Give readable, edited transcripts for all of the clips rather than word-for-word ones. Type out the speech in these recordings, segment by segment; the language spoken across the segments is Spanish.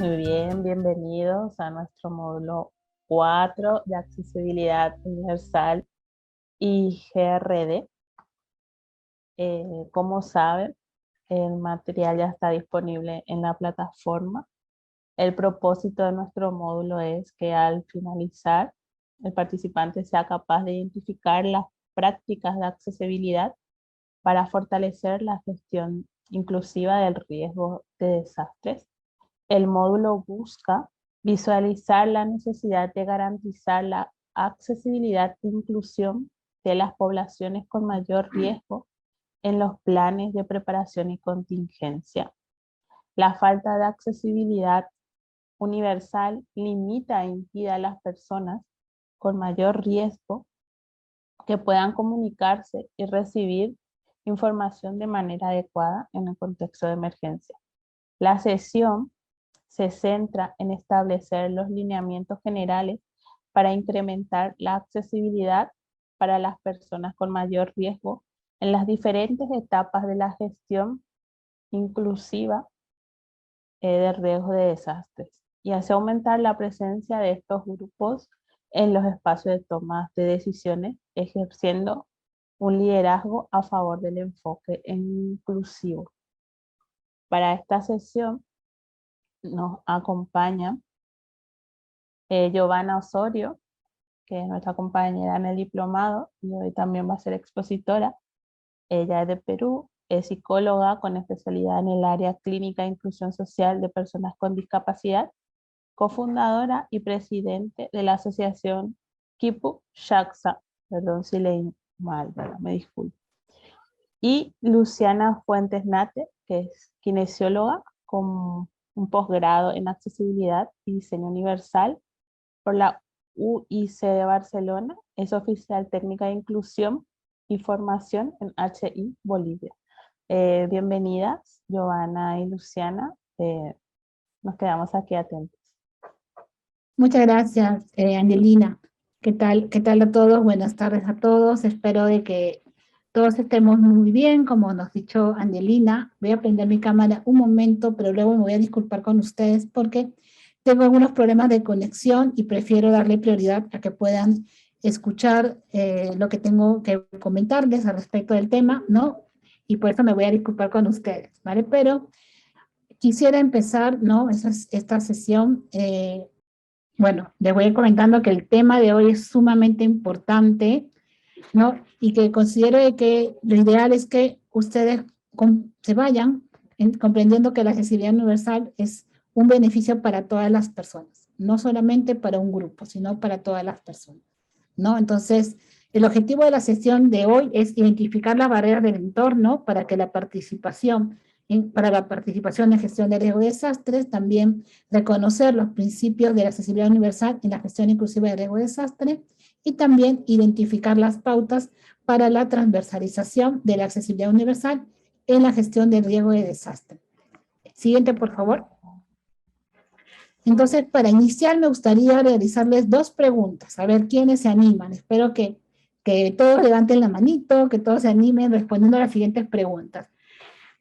Muy bien, bienvenidos a nuestro módulo 4 de accesibilidad universal y GRD. Como saben, el material ya está disponible en la plataforma. El propósito de nuestro módulo es que al finalizar, el participante sea capaz de identificar las prácticas de accesibilidad para fortalecer la gestión inclusiva del riesgo de desastres. El módulo busca visualizar la necesidad de garantizar la accesibilidad e inclusión de las poblaciones con mayor riesgo en los planes de preparación y contingencia. La falta de accesibilidad universal limita e impide a las personas con mayor riesgo que puedan comunicarse y recibir información de manera adecuada en el contexto de emergencia. La sesión se centra en establecer los lineamientos generales para incrementar la accesibilidad para las personas con mayor riesgo en las diferentes etapas de la gestión inclusiva de riesgo de desastres, y así aumentar la presencia de estos grupos en los espacios de toma de decisiones, ejerciendo un liderazgo a favor del enfoque inclusivo. Para esta sesión nos acompaña Giovanna Osorio, que es nuestra compañera en el diplomado y hoy también va a ser expositora. Ella es de Perú, es psicóloga con especialidad en el área clínica e inclusión social de personas con discapacidad, cofundadora y presidente de la asociación Kipu Shaksa, perdón si leí mal, me disculpo. Y Luciana Fuentes Nate, que es kinesióloga con un posgrado en accesibilidad y diseño universal por la UIC de Barcelona, es oficial técnica de inclusión y formación en HI Bolivia. Bienvenidas, Giovanna y Luciana. Nos quedamos aquí atentos. Muchas gracias, Angelina. ¿Qué tal a todos? Buenas tardes a todos. Espero de que todos estemos muy bien, como nos ha dicho Angelina. Voy a prender mi cámara un momento, pero luego me voy a disculpar con ustedes porque tengo algunos problemas de conexión y prefiero darle prioridad a que puedan escuchar lo que tengo que comentarles al respecto del tema, ¿no? Y por eso me voy a disculpar con ustedes, ¿vale? Pero quisiera empezar, ¿no? Esta sesión. Bueno, les voy a ir comentando que el tema de hoy es sumamente importante, ¿no? Y que considero que lo ideal es que ustedes se vayan comprendiendo que la accesibilidad universal es un beneficio para todas las personas, no solamente para un grupo, sino para todas las personas, ¿no? Entonces, el objetivo de la sesión de hoy es identificar las barreras del entorno para que la participación en gestión de riesgo de desastres, también reconocer los principios de la accesibilidad universal en la gestión inclusiva de riesgo de desastre y también identificar las pautas para la transversalización de la accesibilidad universal en la gestión del riesgo de desastre. Siguiente, por favor. Entonces, para iniciar me gustaría realizarles dos preguntas, a ver quiénes se animan. Espero que todos levanten la manito, que todos se animen respondiendo a las siguientes preguntas.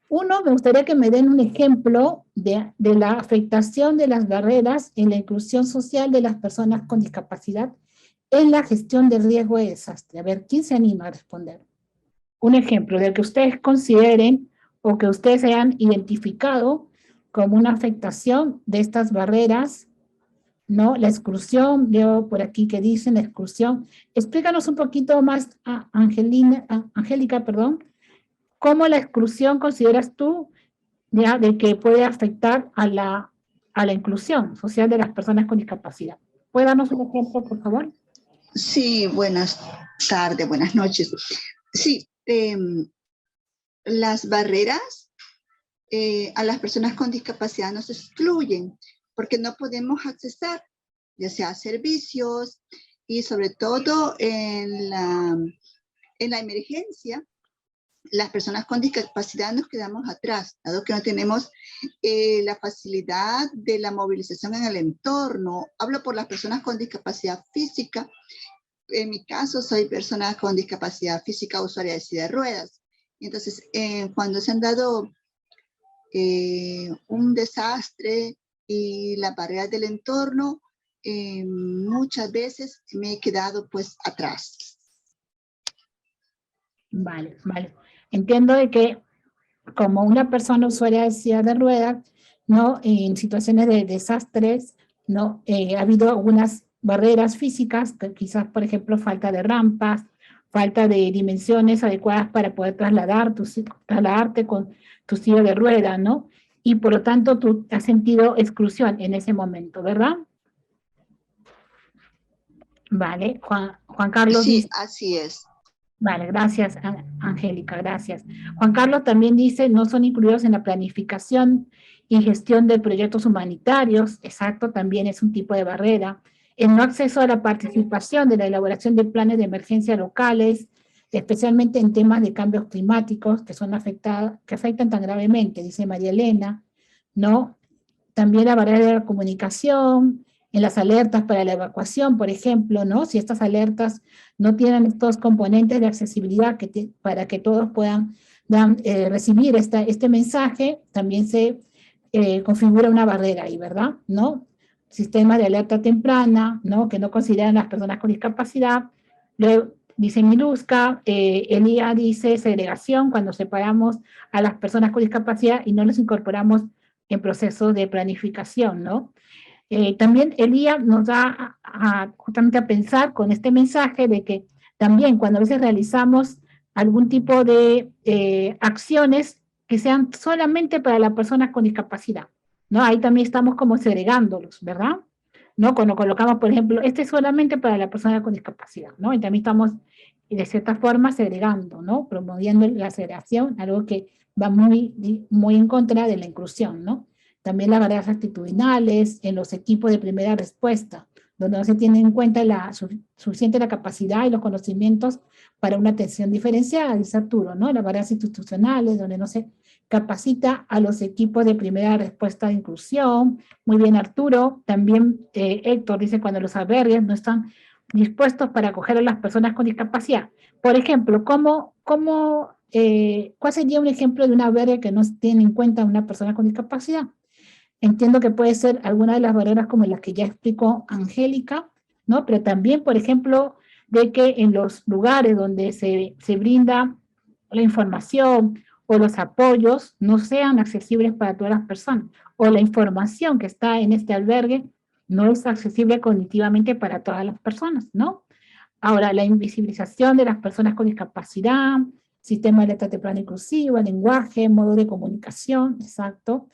Uno, me gustaría que me den un ejemplo de la afectación de las barreras en la inclusión social de las personas con discapacidad en la gestión del riesgo de desastre. A ver, ¿quién se anima a responder? Un ejemplo del que ustedes consideren o que ustedes hayan identificado como una afectación de estas barreras, ¿no? La exclusión, veo por aquí que dicen la exclusión. Explícanos un poquito más, Angélica, perdón, ¿cómo la exclusión consideras tú ya de que puede afectar a la inclusión social de las personas con discapacidad? ¿Puede darnos un ejemplo, por favor? Sí, buenas tardes, buenas noches. Sí, las barreras a las personas con discapacidad nos excluyen porque no podemos accesar, ya sea a servicios y sobre todo en la emergencia, las personas con discapacidad nos quedamos atrás, dado que no tenemos la facilidad de la movilización en el entorno. Hablo por las personas con discapacidad física. En mi caso, soy persona con discapacidad física, usuaria de silla de ruedas. Entonces, cuando se han dado un desastre y las barreras del entorno, muchas veces me he quedado pues atrás. Vale, vale. Entiendo de que como una persona usuaria de silla de ruedas, ¿no? En situaciones de desastres, ¿no? Ha habido algunas barreras físicas, que quizás, por ejemplo, falta de rampas, falta de dimensiones adecuadas para poder trasladarte con tu silla de rueda, ¿no? Y por lo tanto tú has sentido exclusión en ese momento, ¿verdad? Vale, Juan Carlos Sí, dice... así es. Vale, gracias, Angélica, gracias. Juan Carlos también dice, no son incluidos en la planificación y gestión de proyectos humanitarios, exacto, también es un tipo de barrera. El no acceso a la participación de la elaboración de planes de emergencia locales, especialmente en temas de cambios climáticos que afectan tan gravemente, dice María Elena, ¿no? También la barrera de la comunicación, en las alertas para la evacuación, por ejemplo, ¿no? Si estas alertas no tienen estos componentes de accesibilidad para que todos puedan recibir este mensaje, también se configura una barrera ahí, ¿verdad? ¿No? Sistema de alerta temprana, ¿no? Que no consideran las personas con discapacidad. Luego, dice Miluska, Elía dice segregación, cuando separamos a las personas con discapacidad y no los incorporamos en procesos de planificación, ¿no? También Elía nos da justamente a pensar con este mensaje de que también cuando a veces realizamos algún tipo de acciones que sean solamente para las personas con discapacidad, ¿no? Ahí también estamos como segregándolos, ¿verdad? ¿No? Cuando colocamos, por ejemplo, este es solamente para la persona con discapacidad, ¿no? Y también estamos, de cierta forma, segregando, ¿no? Promoviendo la segregación, algo que va muy en contra de la inclusión, ¿no? También las barreras actitudinales en los equipos de primera respuesta, donde no se tiene en cuenta suficiente la capacidad y los conocimientos para una atención diferenciada, dice Arturo, ¿no? Las barreras institucionales, donde no se capacita a los equipos de primera respuesta de inclusión. Muy bien, Arturo. También Héctor dice cuando los albergues no están dispuestos para acoger a las personas con discapacidad. Por ejemplo, ¿cuál sería un ejemplo de un albergue que no tiene en cuenta a una persona con discapacidad? Entiendo que puede ser alguna de las barreras como las que ya explicó Angélica, ¿no? Pero también, por ejemplo, de que en los lugares donde se brinda la información o los apoyos no sean accesibles para todas las personas, o la información que está en este albergue no es accesible cognitivamente para todas las personas, ¿no? Ahora, la invisibilización de las personas con discapacidad, sistema de alerta temprana inclusiva, lenguaje, modo de comunicación, exacto.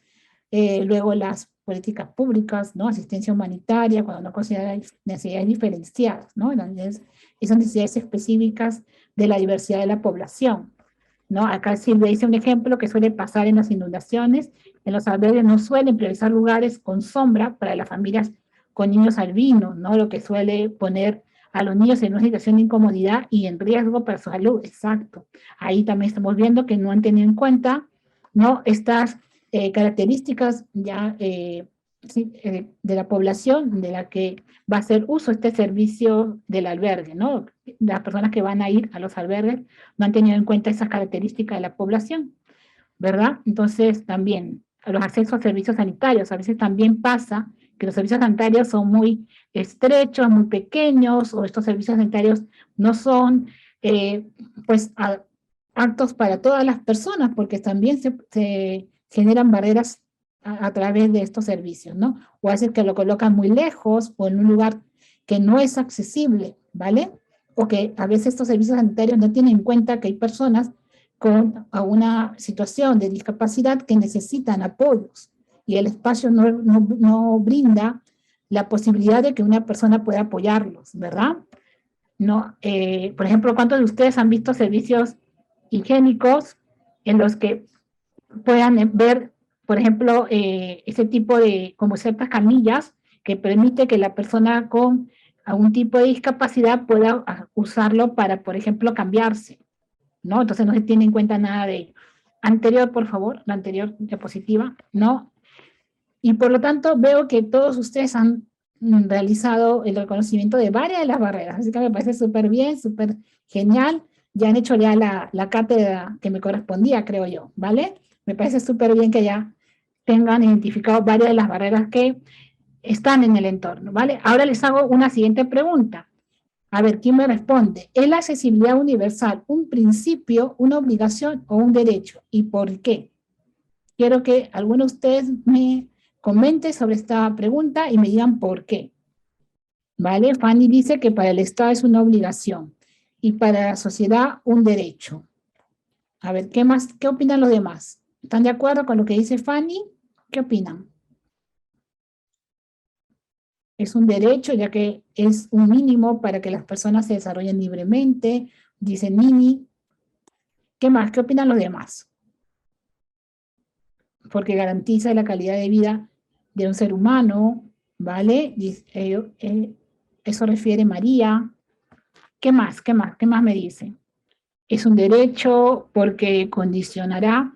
Luego las políticas públicas, ¿no? Asistencia humanitaria, cuando no consideran necesidades diferenciadas, ¿no? Esas necesidades específicas de la diversidad de la población, ¿no? Acá Silvia dice un ejemplo que suele pasar en las inundaciones. En los albergues no suelen priorizar lugares con sombra para las familias con niños albinos, ¿no? Lo que suele poner a los niños en una situación de incomodidad y en riesgo para su salud, exacto. Ahí también estamos viendo que no han tenido en cuenta, ¿no? Estas características ya de la población de la que va a hacer uso este servicio del albergue, ¿no? Las personas que van a ir a los albergues no han tenido en cuenta esas características de la población, ¿verdad? Entonces también los accesos a servicios sanitarios, a veces también pasa que los servicios sanitarios son muy estrechos, muy pequeños, o estos servicios sanitarios no son pues aptos para todas las personas, porque también se generan barreras a través de estos servicios, ¿no? O a veces que lo colocan muy lejos o en un lugar que no es accesible, ¿vale? O que a veces estos servicios sanitarios no tienen en cuenta que hay personas con una situación de discapacidad que necesitan apoyos y el espacio no brinda la posibilidad de que una persona pueda apoyarlos, ¿verdad? No, por ejemplo, ¿cuántos de ustedes han visto servicios higiénicos en los que puedan ver, por ejemplo, ese tipo de, como ciertas camillas que permite que la persona con algún tipo de discapacidad pueda usarlo para, por ejemplo, cambiarse, ¿no? Entonces no se tiene en cuenta nada de ello. Anterior, por favor, la anterior diapositiva, ¿no? Y por lo tanto veo que todos ustedes han realizado el reconocimiento de varias de las barreras, así que me parece súper bien, súper genial. Ya han hecho ya la cátedra que me correspondía, creo yo, ¿vale? Me parece súper bien que ya tengan identificado varias de las barreras que están en el entorno, ¿vale? Ahora les hago una siguiente pregunta. A ver, ¿quién me responde? ¿Es la accesibilidad universal un principio, una obligación o un derecho? ¿Y por qué? Quiero que alguno de ustedes me comente sobre esta pregunta y me digan por qué. ¿Vale? Fanny dice que para el Estado es una obligación y para la sociedad un derecho. A ver, ¿qué más? ¿Qué opinan los demás? ¿Están de acuerdo con lo que dice Fanny? ¿Qué opinan? Es un derecho, ya que es un mínimo para que las personas se desarrollen libremente, dice Nini. ¿Qué más? ¿Qué opinan los demás? Porque garantiza la calidad de vida de un ser humano, ¿vale? Eso refiere María. ¿Qué más? ¿Qué más? ¿Qué más me dice? Es un derecho porque condicionará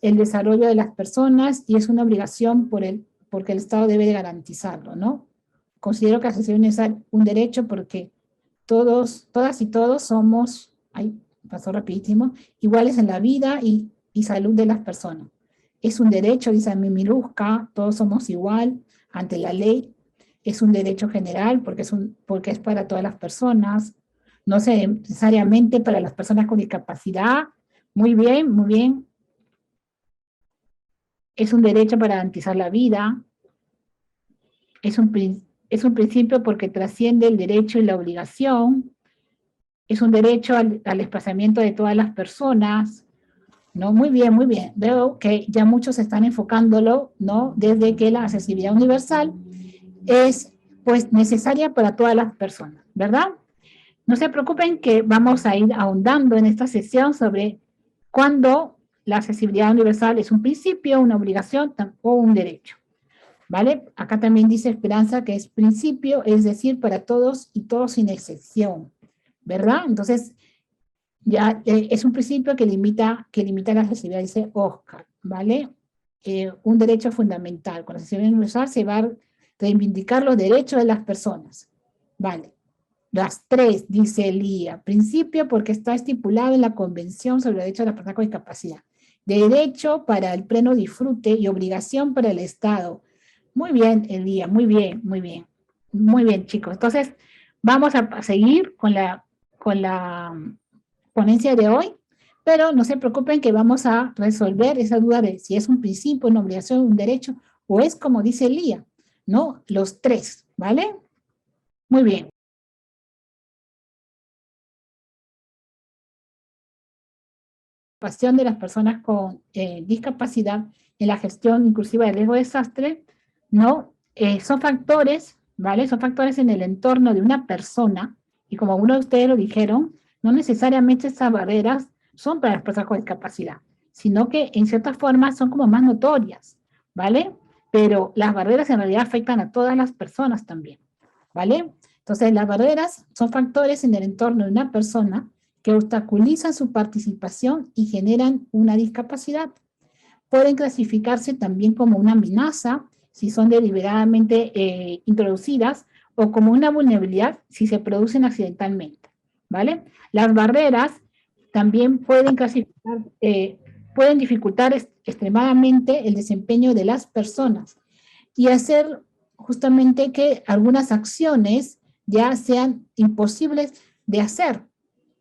el desarrollo de las personas y es una obligación porque el Estado debe de garantizarlo, ¿no? Considero que la accesibilidad es un derecho porque todas y todos somos, ay, pasó rapidísimo, iguales en la vida y salud de las personas. Es un derecho, dice Mimiluska, todos somos igual ante la ley. Es un derecho general porque es para todas las personas, no necesariamente para las personas con discapacidad. Muy bien, muy bien. Es un derecho para garantizar la vida. Es un principio porque trasciende el derecho y la obligación. Es un derecho al desplazamiento de todas las personas, ¿no? Muy bien, muy bien. Veo que ya muchos están enfocándolo, ¿no? Desde que la accesibilidad universal es, pues, necesaria para todas las personas, ¿verdad? No se preocupen que vamos a ir ahondando en esta sesión sobre cuándo la accesibilidad universal es un principio, una obligación o un derecho, ¿vale? Acá también dice Esperanza que es principio, es decir, para todos y todos sin excepción, ¿verdad? Entonces, ya es un principio que limita la accesibilidad, dice Oscar, ¿vale? Un derecho fundamental. Con la accesibilidad universal se va a reivindicar los derechos de las personas, ¿vale? Las tres, dice Elía, principio porque está estipulado en la Convención sobre los Derechos de las Personas con Discapacidad. Derecho para el pleno disfrute y obligación para el Estado. Muy bien, Elía, muy bien, muy bien. Muy bien, chicos. Entonces, vamos a seguir con la ponencia de hoy, pero no se preocupen que vamos a resolver esa duda de si es un principio, una obligación, un derecho, o es como dice Elía, ¿no? Los tres, ¿vale? Muy bien. Participación de las personas con discapacidad en la gestión inclusiva del riesgo de desastre, ¿no? Son factores, ¿vale? Son factores en el entorno de una persona, y como algunos de ustedes lo dijeron, no necesariamente esas barreras son para las personas con discapacidad, sino que en cierta forma son como más notorias, ¿vale? Pero las barreras en realidad afectan a todas las personas también, ¿vale? Entonces las barreras son factores en el entorno de una persona que obstaculizan su participación y generan una discapacidad. Pueden clasificarse también como una amenaza si son deliberadamente introducidas o como una vulnerabilidad si se producen accidentalmente, ¿vale? Las barreras también pueden pueden dificultar extremadamente el desempeño de las personas y hacer justamente que algunas acciones ya sean imposibles de hacer,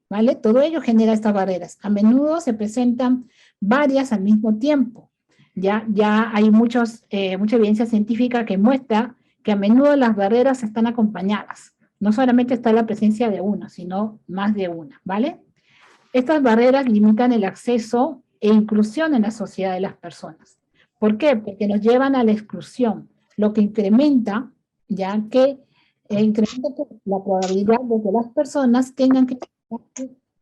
¿vale? Todo ello genera estas barreras. A menudo se presentan varias al mismo tiempo. Ya hay mucha evidencia científica que muestra que a menudo las barreras están acompañadas. No solamente está la presencia de una, sino más de una, ¿vale? Estas barreras limitan el acceso e inclusión en la sociedad de las personas. ¿Por qué? Porque nos llevan a la exclusión, lo que incrementa, ya que incrementa la probabilidad de que las personas tengan que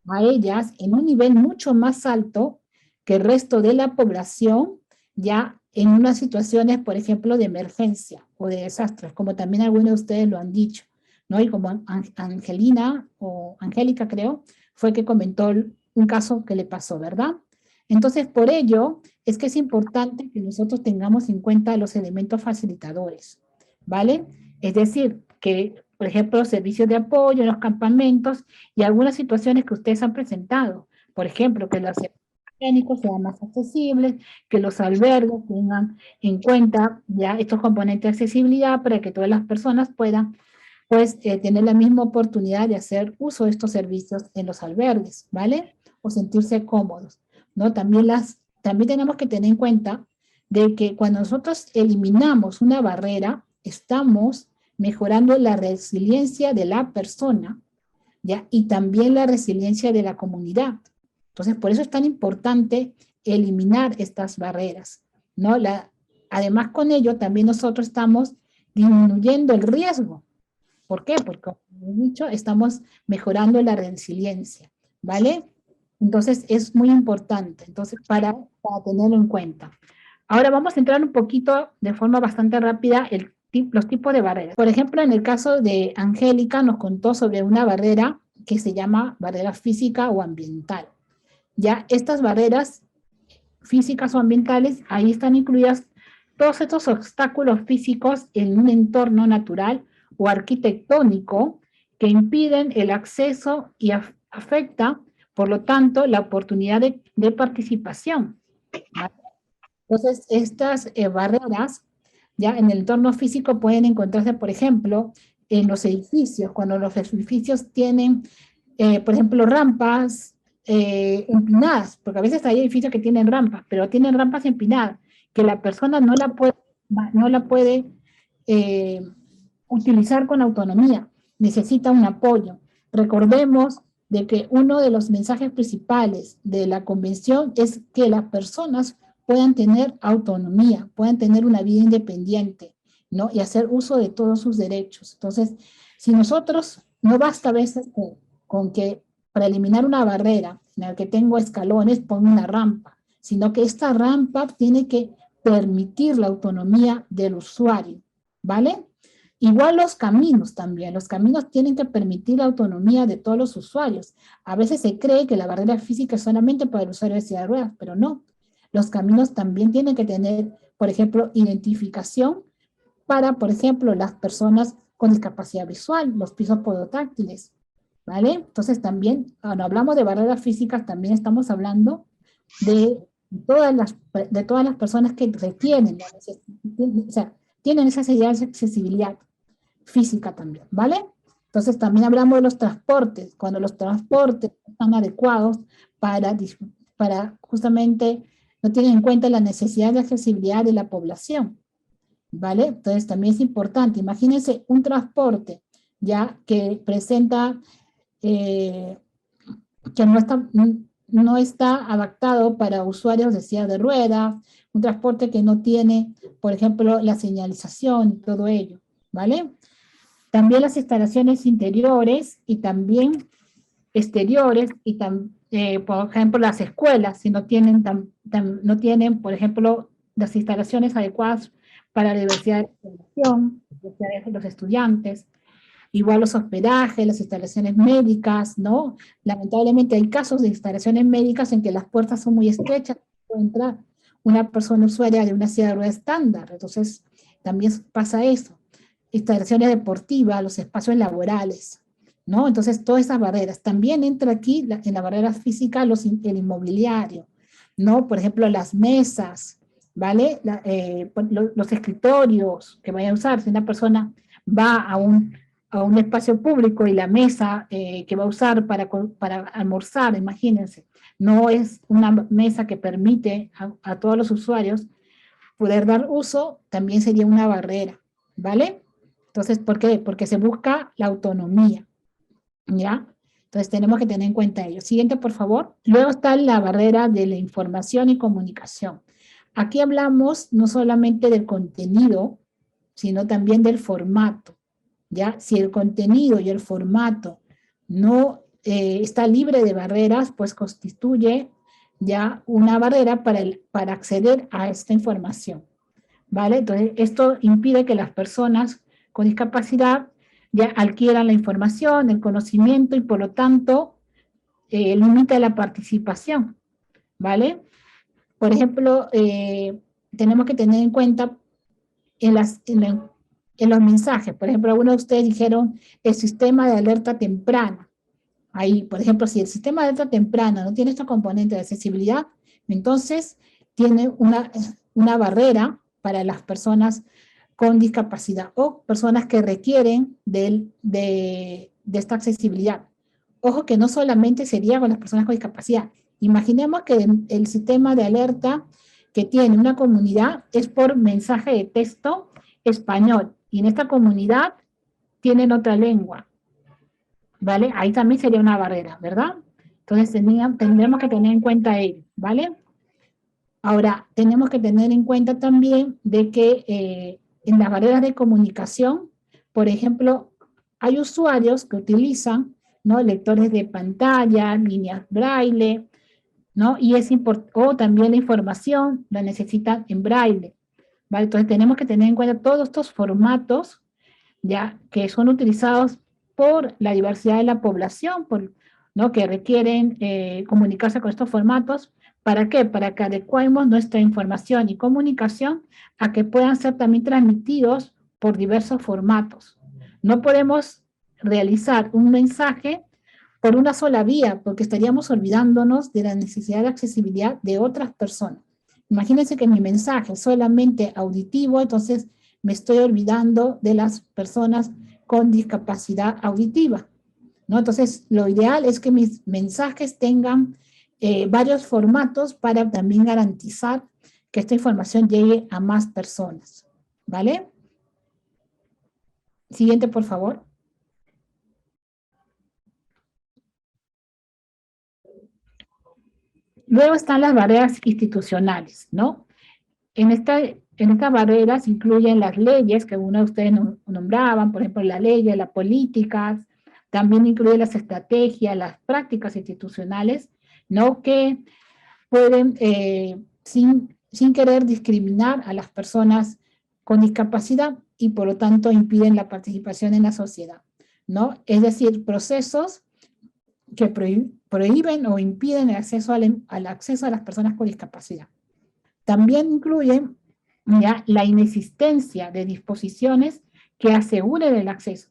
a ellas en un nivel mucho más alto que el resto de la población, ya en unas situaciones, por ejemplo, de emergencia o de desastres, como también algunos de ustedes lo han dicho, ¿no? Y como Angelina o Angélica, creo, fue que comentó un caso que le pasó, ¿verdad? Entonces, por ello, es que es importante que nosotros tengamos en cuenta los elementos facilitadores, ¿vale? Es decir, que, por ejemplo, servicios de apoyo en los campamentos y algunas situaciones que ustedes han presentado. Por ejemplo, que las higiénicos sean más accesibles, que los albergues tengan en cuenta ya estos componentes de accesibilidad para que todas las personas puedan pues tener la misma oportunidad de hacer uso de estos servicios en los albergues, ¿vale? O sentirse cómodos, ¿no? También tenemos que tener en cuenta de que cuando nosotros eliminamos una barrera, estamos mejorando la resiliencia de la persona, ¿ya? Y también la resiliencia de la comunidad. Entonces, por eso es tan importante eliminar estas barreras, ¿no? Además, con ello también nosotros estamos disminuyendo el riesgo. ¿Por qué? Porque, como he dicho, estamos mejorando la resiliencia, ¿vale? Entonces, es muy importante, entonces, para tenerlo en cuenta. Ahora vamos a entrar un poquito de forma bastante rápida los tipos de barreras. Por ejemplo, en el caso de Angélica nos contó sobre una barrera que se llama barrera física o ambiental. Ya estas barreras físicas o ambientales, ahí están incluidas todos estos obstáculos físicos en un entorno natural o arquitectónico que impiden el acceso y afecta, por lo tanto, la oportunidad de participación. ¿Vale? Entonces, estas barreras ya en el entorno físico pueden encontrarse, por ejemplo, en los edificios, cuando los edificios tienen, por ejemplo, rampas empinadas, porque a veces hay edificios que tienen rampas, pero tienen rampas empinadas, que la persona no la puede utilizar con autonomía, necesita un apoyo. Recordemos de que uno de los mensajes principales de la convención es que las personas puedan tener autonomía, puedan tener una vida independiente, ¿no? Y hacer uso de todos sus derechos. Entonces, si nosotros, no basta a veces con que para eliminar una barrera en la que tengo escalones, pongo una rampa, sino que esta rampa tiene que permitir la autonomía del usuario, ¿vale? Igual los caminos también, los caminos tienen que permitir la autonomía de todos los usuarios. A veces se cree que la barrera física es solamente para el usuario de silla de ruedas, pero no. Los caminos también tienen que tener, por ejemplo, identificación para, por ejemplo, las personas con discapacidad visual, los pisos podotáctiles, ¿vale? Entonces también, cuando hablamos de barreras físicas, también estamos hablando de todas las personas que requieren, o sea, tienen esa necesidad de accesibilidad física también, ¿vale? Entonces también hablamos de los transportes, cuando los transportes están adecuados para justamente no tienen en cuenta la necesidad de accesibilidad de la población, ¿vale? Entonces también es importante, imagínense un transporte ya que presenta, que no está adaptado para usuarios de silla de ruedas, un transporte que no tiene, por ejemplo, la señalización y todo ello, ¿vale? También las instalaciones interiores y también exteriores, y por ejemplo, las escuelas, si no tienen, no tienen, por ejemplo, las instalaciones adecuadas para la diversidad de población, de los estudiantes, igual los hospedajes, las instalaciones médicas, ¿no? Lamentablemente hay casos de instalaciones médicas en que las puertas son muy estrechas, puede entrar una persona usuaria de una silla de ruedas estándar, entonces también pasa eso. Instalaciones deportivas, los espacios laborales, ¿no? Entonces, todas esas barreras. También entra aquí en la barrera física el inmobiliario, ¿no? Por ejemplo, las mesas, ¿vale? Los escritorios que vayan a usar. Si una persona va a un espacio público y la mesa que va a usar para almorzar, imagínense, no es una mesa que permite a todos los usuarios poder dar uso, también sería una barrera, ¿vale? Entonces, ¿por qué? Porque se busca la autonomía, ¿ya? Entonces tenemos que tener en cuenta ello. Siguiente, por favor. Luego está la barrera de la información y comunicación. Aquí hablamos no solamente del contenido, sino también del formato, ¿ya? Si el contenido y el formato no está libre de barreras, pues constituye ya una barrera para acceder a esta información, ¿vale? Entonces, esto impide que las personas con discapacidad ya adquieran la información, el conocimiento y por lo tanto limita la participación, ¿vale? Por ejemplo, tenemos que tener en cuenta en los mensajes, por ejemplo, algunos de ustedes dijeron el sistema de alerta temprana. Ahí, por ejemplo, si el sistema de alerta temprana no tiene estos componentes de accesibilidad, Entonces, tiene una barrera para las personas con discapacidad o personas que requieren de esta accesibilidad. Ojo que no solamente sería con las personas con discapacidad. Imaginemos que el sistema de alerta que tiene una comunidad es por mensaje de texto español, y en esta comunidad tienen otra lengua, ¿vale? Ahí también sería una barrera, ¿verdad? Entonces tendremos que tener en cuenta ello, ¿vale? Ahora, tenemos que tener en cuenta también de que en las barreras de comunicación, por ejemplo, hay usuarios que utilizan, ¿no?, lectores de pantalla, líneas braille, ¿no? Y o también la información la necesitan en braille, ¿vale? Entonces tenemos que tener en cuenta todos estos formatos, ya, que son utilizados por la diversidad de la población, ¿no?, que requieren comunicarse con estos formatos. ¿Para qué? Para que adecuemos nuestra información y comunicación a que puedan ser también transmitidos por diversos formatos. No podemos realizar un mensaje por una sola vía, porque estaríamos olvidándonos de la necesidad de accesibilidad de otras personas. Imagínense que mi mensaje es solamente auditivo, entonces me estoy olvidando de las personas con discapacidad auditiva, ¿no? Entonces, lo ideal es que mis mensajes tengan varios formatos para también garantizar que esta información llegue a más personas, ¿vale? Siguiente, por favor. Luego están las barreras institucionales, ¿no? En estas barreras incluyen las leyes que uno de ustedes nombraban, por ejemplo, la ley, las políticas, también incluye las estrategias, las prácticas institucionales, ¿no?, que pueden, sin querer discriminar a las personas con discapacidad y por lo tanto impiden la participación en la sociedad, ¿no? Es decir, procesos que prohíben o impiden el acceso al acceso a las personas con discapacidad. También incluyen ya la inexistencia de disposiciones que aseguren el acceso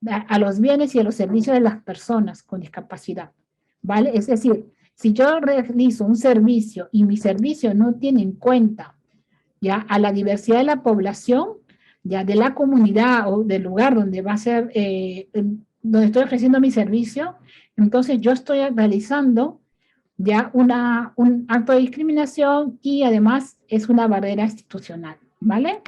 a los bienes y a los servicios de las personas con discapacidad, ¿vale? Es decir, si yo realizo un servicio y mi servicio no tiene en cuenta ya a la diversidad de la población, ya de la comunidad o del lugar donde va a ser, donde estoy ofreciendo mi servicio, entonces yo estoy realizando ya un acto de discriminación y además es una barrera institucional, ¿vale?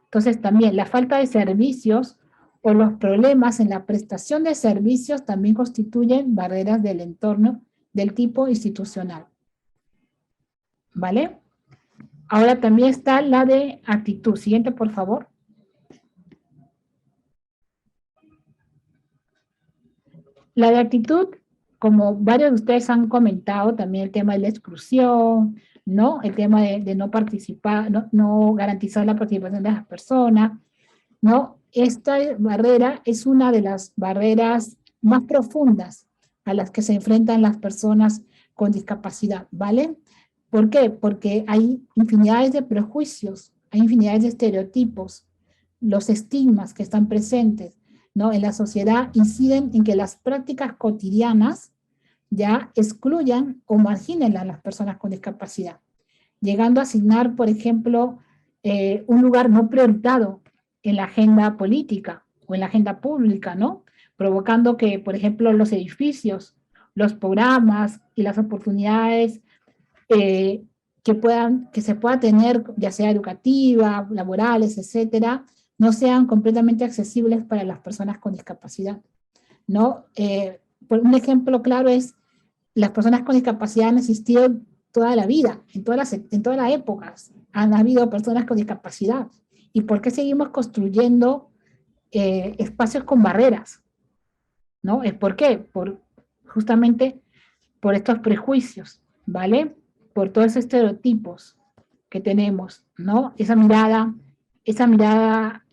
Entonces también la falta de servicios o los problemas en la prestación de servicios también constituyen barreras del entorno del tipo institucional, ¿vale? Ahora también está la de actitud. Siguiente, por favor. La de actitud, como varios de ustedes han comentado, también el tema de la exclusión, ¿no? El tema de no participar, no garantizar la participación de las personas, ¿no? Esta barrera es una de las barreras más profundas a las que se enfrentan las personas con discapacidad, ¿vale? ¿Por qué? Porque hay infinidades de prejuicios, hay infinidades de estereotipos, los estigmas que están presentes, ¿no?, en la sociedad inciden en que las prácticas cotidianas ya excluyan o marginen a las personas con discapacidad, llegando a asignar, por ejemplo, un lugar no prioritado en la agenda política o en la agenda pública, ¿no? Provocando que, por ejemplo, los edificios, los programas y las oportunidades que se pueda tener, ya sea educativa, laborales, etcétera, no sean completamente accesibles para las personas con discapacidad, ¿no? Un ejemplo claro es, las personas con discapacidad han existido toda la vida, en todas las épocas han habido personas con discapacidad. ¿Y por qué seguimos construyendo espacios con barreras? ¿No? ¿Por qué? Justamente por estos prejuicios, ¿vale? Por todos esos estereotipos que tenemos, ¿no? Esa mirada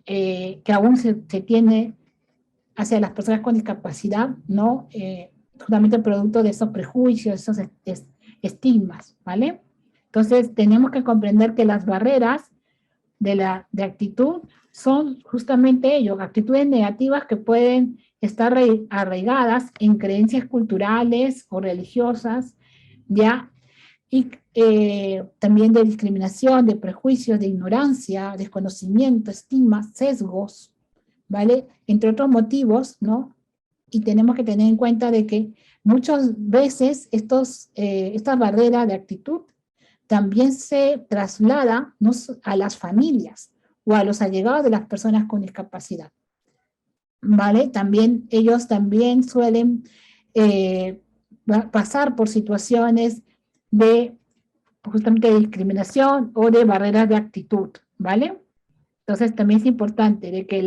que aún se tiene hacia las personas con discapacidad, ¿no? Justamente producto de esos prejuicios, esos estigmas, ¿vale? Entonces, tenemos que comprender que las barreras de actitud son justamente ello, actitudes negativas que pueden estar arraigadas en creencias culturales o religiosas, ya, y también de discriminación, de prejuicios, de ignorancia, desconocimiento, estigma, sesgos, ¿vale? Entre otros motivos, ¿no? Y tenemos que tener en cuenta de que muchas veces esta barrera de actitud también se traslada, ¿no?, a las familias o a los allegados de las personas con discapacidad, ¿vale? También ellos también suelen pasar por situaciones de justamente de discriminación o de barreras de actitud, ¿vale? Entonces también es importante de que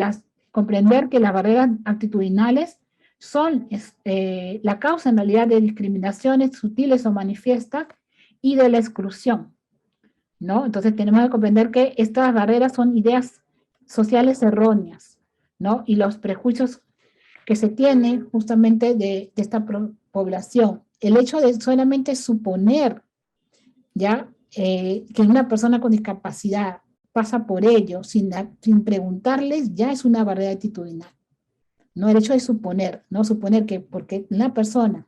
comprender que las barreras actitudinales son la causa en realidad de discriminaciones sutiles o manifiestas y de la exclusión, ¿no? Entonces tenemos que comprender que estas barreras son ideas sociales erróneas, ¿no? Y los prejuicios que se tienen justamente de esta población. El hecho de solamente suponer, ¿ya? Que una persona con discapacidad pasa por ello sin preguntarles, ya es una barrera actitudinal. ¿No? El hecho de suponer, ¿no? Suponer que porque una persona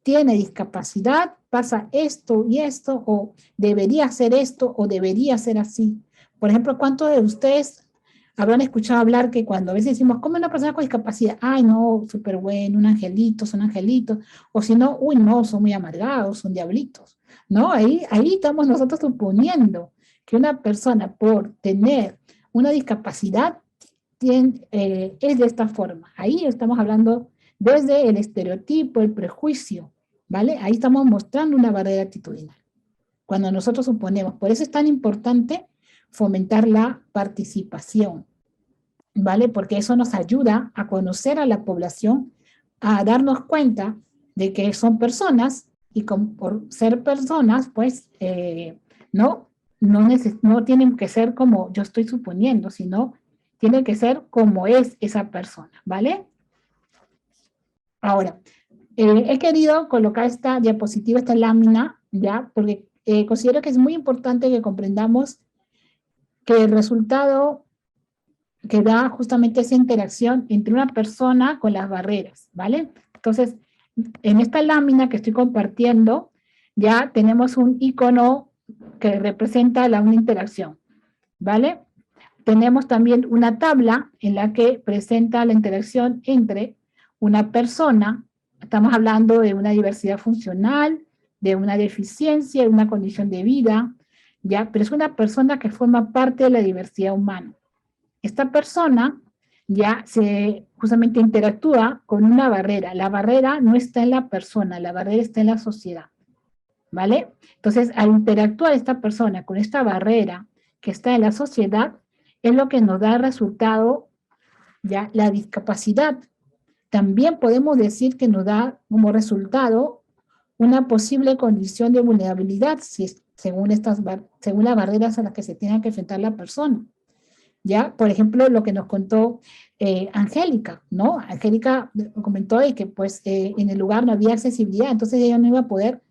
tiene discapacidad, pasa esto y esto, o debería hacer esto, o debería ser así. Por ejemplo, ¿cuántos de ustedes habrán escuchado hablar que cuando a veces decimos, ¿cómo una persona con discapacidad? Ay, no, súper bueno, un angelito, son angelitos. O si no, uy, no, son muy amargados, son diablitos. ¿No? Ahí estamos nosotros suponiendo que una persona por tener una discapacidad es de esta forma. Ahí estamos hablando desde el estereotipo, el prejuicio, ¿vale? Ahí estamos mostrando una barrera actitudinal. Cuando nosotros suponemos, por eso es tan importante fomentar la participación, ¿vale? Porque eso nos ayuda a conocer a la población, a darnos cuenta de que son personas y por ser personas, pues, no tienen que ser como yo estoy suponiendo, sino tiene que ser como es esa persona, ¿vale? Ahora, he querido colocar esta diapositiva, esta lámina, ¿ya? Porque considero que es muy importante que comprendamos que el resultado que da justamente esa interacción entre una persona con las barreras, ¿vale? Entonces, en esta lámina que estoy compartiendo, ya tenemos un icono que representa una interacción, ¿vale? Tenemos también una tabla en la que presenta la interacción entre una persona, estamos hablando de una diversidad funcional, de una deficiencia, de una condición de vida, ¿ya? Pero es una persona que forma parte de la diversidad humana. Esta persona ya justamente interactúa con una barrera. La barrera no está en la persona, la barrera está en la sociedad, ¿vale? Entonces, al interactuar esta persona con esta barrera que está en la sociedad, es lo que nos da resultado, ya, la discapacidad. También podemos decir que nos da como resultado una posible condición de vulnerabilidad según las barreras a las que se tiene que enfrentar la persona. ¿Ya? Por ejemplo, lo que nos contó Angélica, ¿no? Angélica comentó de que pues en el lugar no había accesibilidad, entonces ella no iba a poder,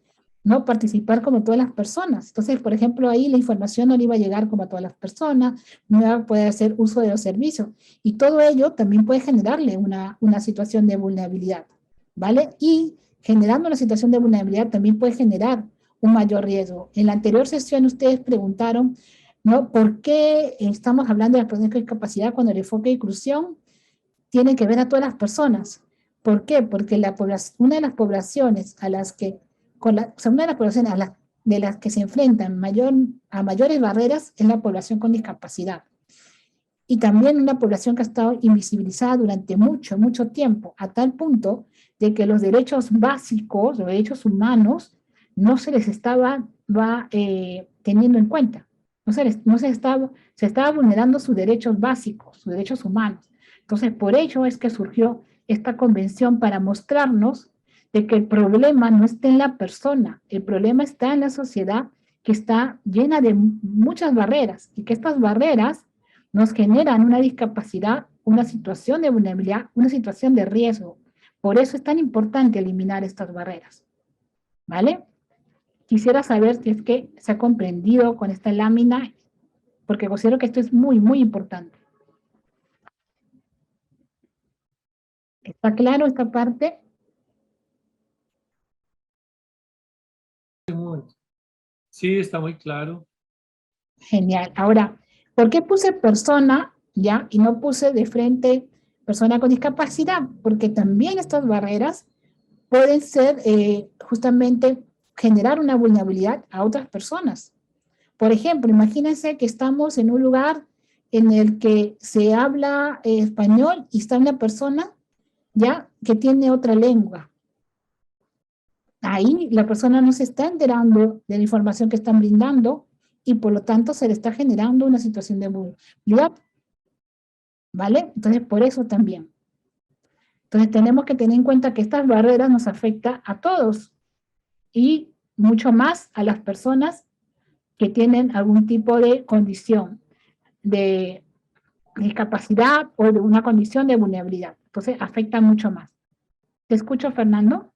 ¿no?, participar como todas las personas. Entonces, por ejemplo, ahí la información no le iba a llegar como a todas las personas, no iba a poder hacer uso de los servicios. Y todo ello también puede generarle una situación de vulnerabilidad, ¿vale? Y generando una situación de vulnerabilidad también puede generar un mayor riesgo. En la anterior sesión ustedes preguntaron, ¿no?, ¿por qué estamos hablando de las personas con discapacidad cuando el enfoque de inclusión tiene que ver a todas las personas? ¿Por qué? Porque una de las poblaciones a las que, una de las poblaciones de las que se enfrentan a mayores barreras es la población con discapacidad. Y también una población que ha estado invisibilizada durante mucho, mucho tiempo, a tal punto de que los derechos básicos, los derechos humanos, no se les estaba teniendo en cuenta. Se estaba vulnerando sus derechos básicos, sus derechos humanos. Entonces, por ello es que surgió esta convención para mostrarnos de que el problema no está en la persona, el problema está en la sociedad que está llena de muchas barreras y que estas barreras nos generan una discapacidad, una situación de vulnerabilidad, una situación de riesgo. Por eso es tan importante eliminar estas barreras. ¿Vale? Quisiera saber si es que se ha comprendido con esta lámina, porque considero que esto es muy, muy importante. ¿Está claro esta parte? Sí, está muy claro. Genial. Ahora, ¿por qué puse persona, ya, y no puse de frente persona con discapacidad? Porque también estas barreras pueden ser justamente generar una vulnerabilidad a otras personas. Por ejemplo, imagínense que estamos en un lugar en el que se habla español y está una persona ya que tiene otra lengua. Ahí la persona no se está enterando de la información que están brindando y por lo tanto se le está generando una situación de vulnerabilidad, ¿vale? Entonces, por eso también. Entonces, tenemos que tener en cuenta que estas barreras nos afectan a todos y mucho más a las personas que tienen algún tipo de condición de discapacidad o de una condición de vulnerabilidad. Entonces, afecta mucho más. ¿Te escucho, Fernando?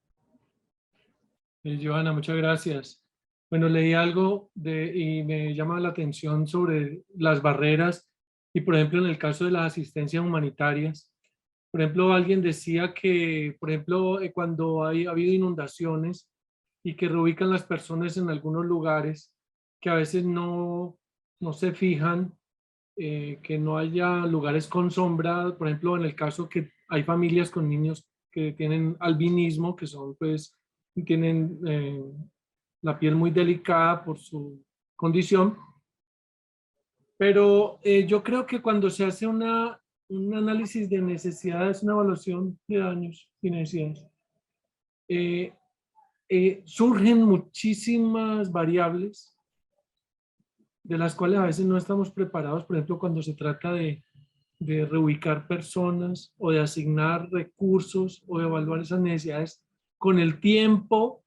Johanna, muchas gracias. Bueno, leí algo y me llama la atención sobre las barreras y, por ejemplo, en el caso de las asistencias humanitarias, por ejemplo, alguien decía que, por ejemplo, cuando ha habido inundaciones y que reubican las personas en algunos lugares que a veces no se fijan, que no haya lugares con sombra, por ejemplo, en el caso que hay familias con niños que tienen albinismo, que son pues, tienen la piel muy delicada por su condición, pero yo creo que cuando se hace un análisis de necesidades, una evaluación de daños y necesidades, eh, surgen muchísimas variables de las cuales a veces no estamos preparados, por ejemplo, cuando se trata de reubicar personas o de asignar recursos o de evaluar esas necesidades con el tiempo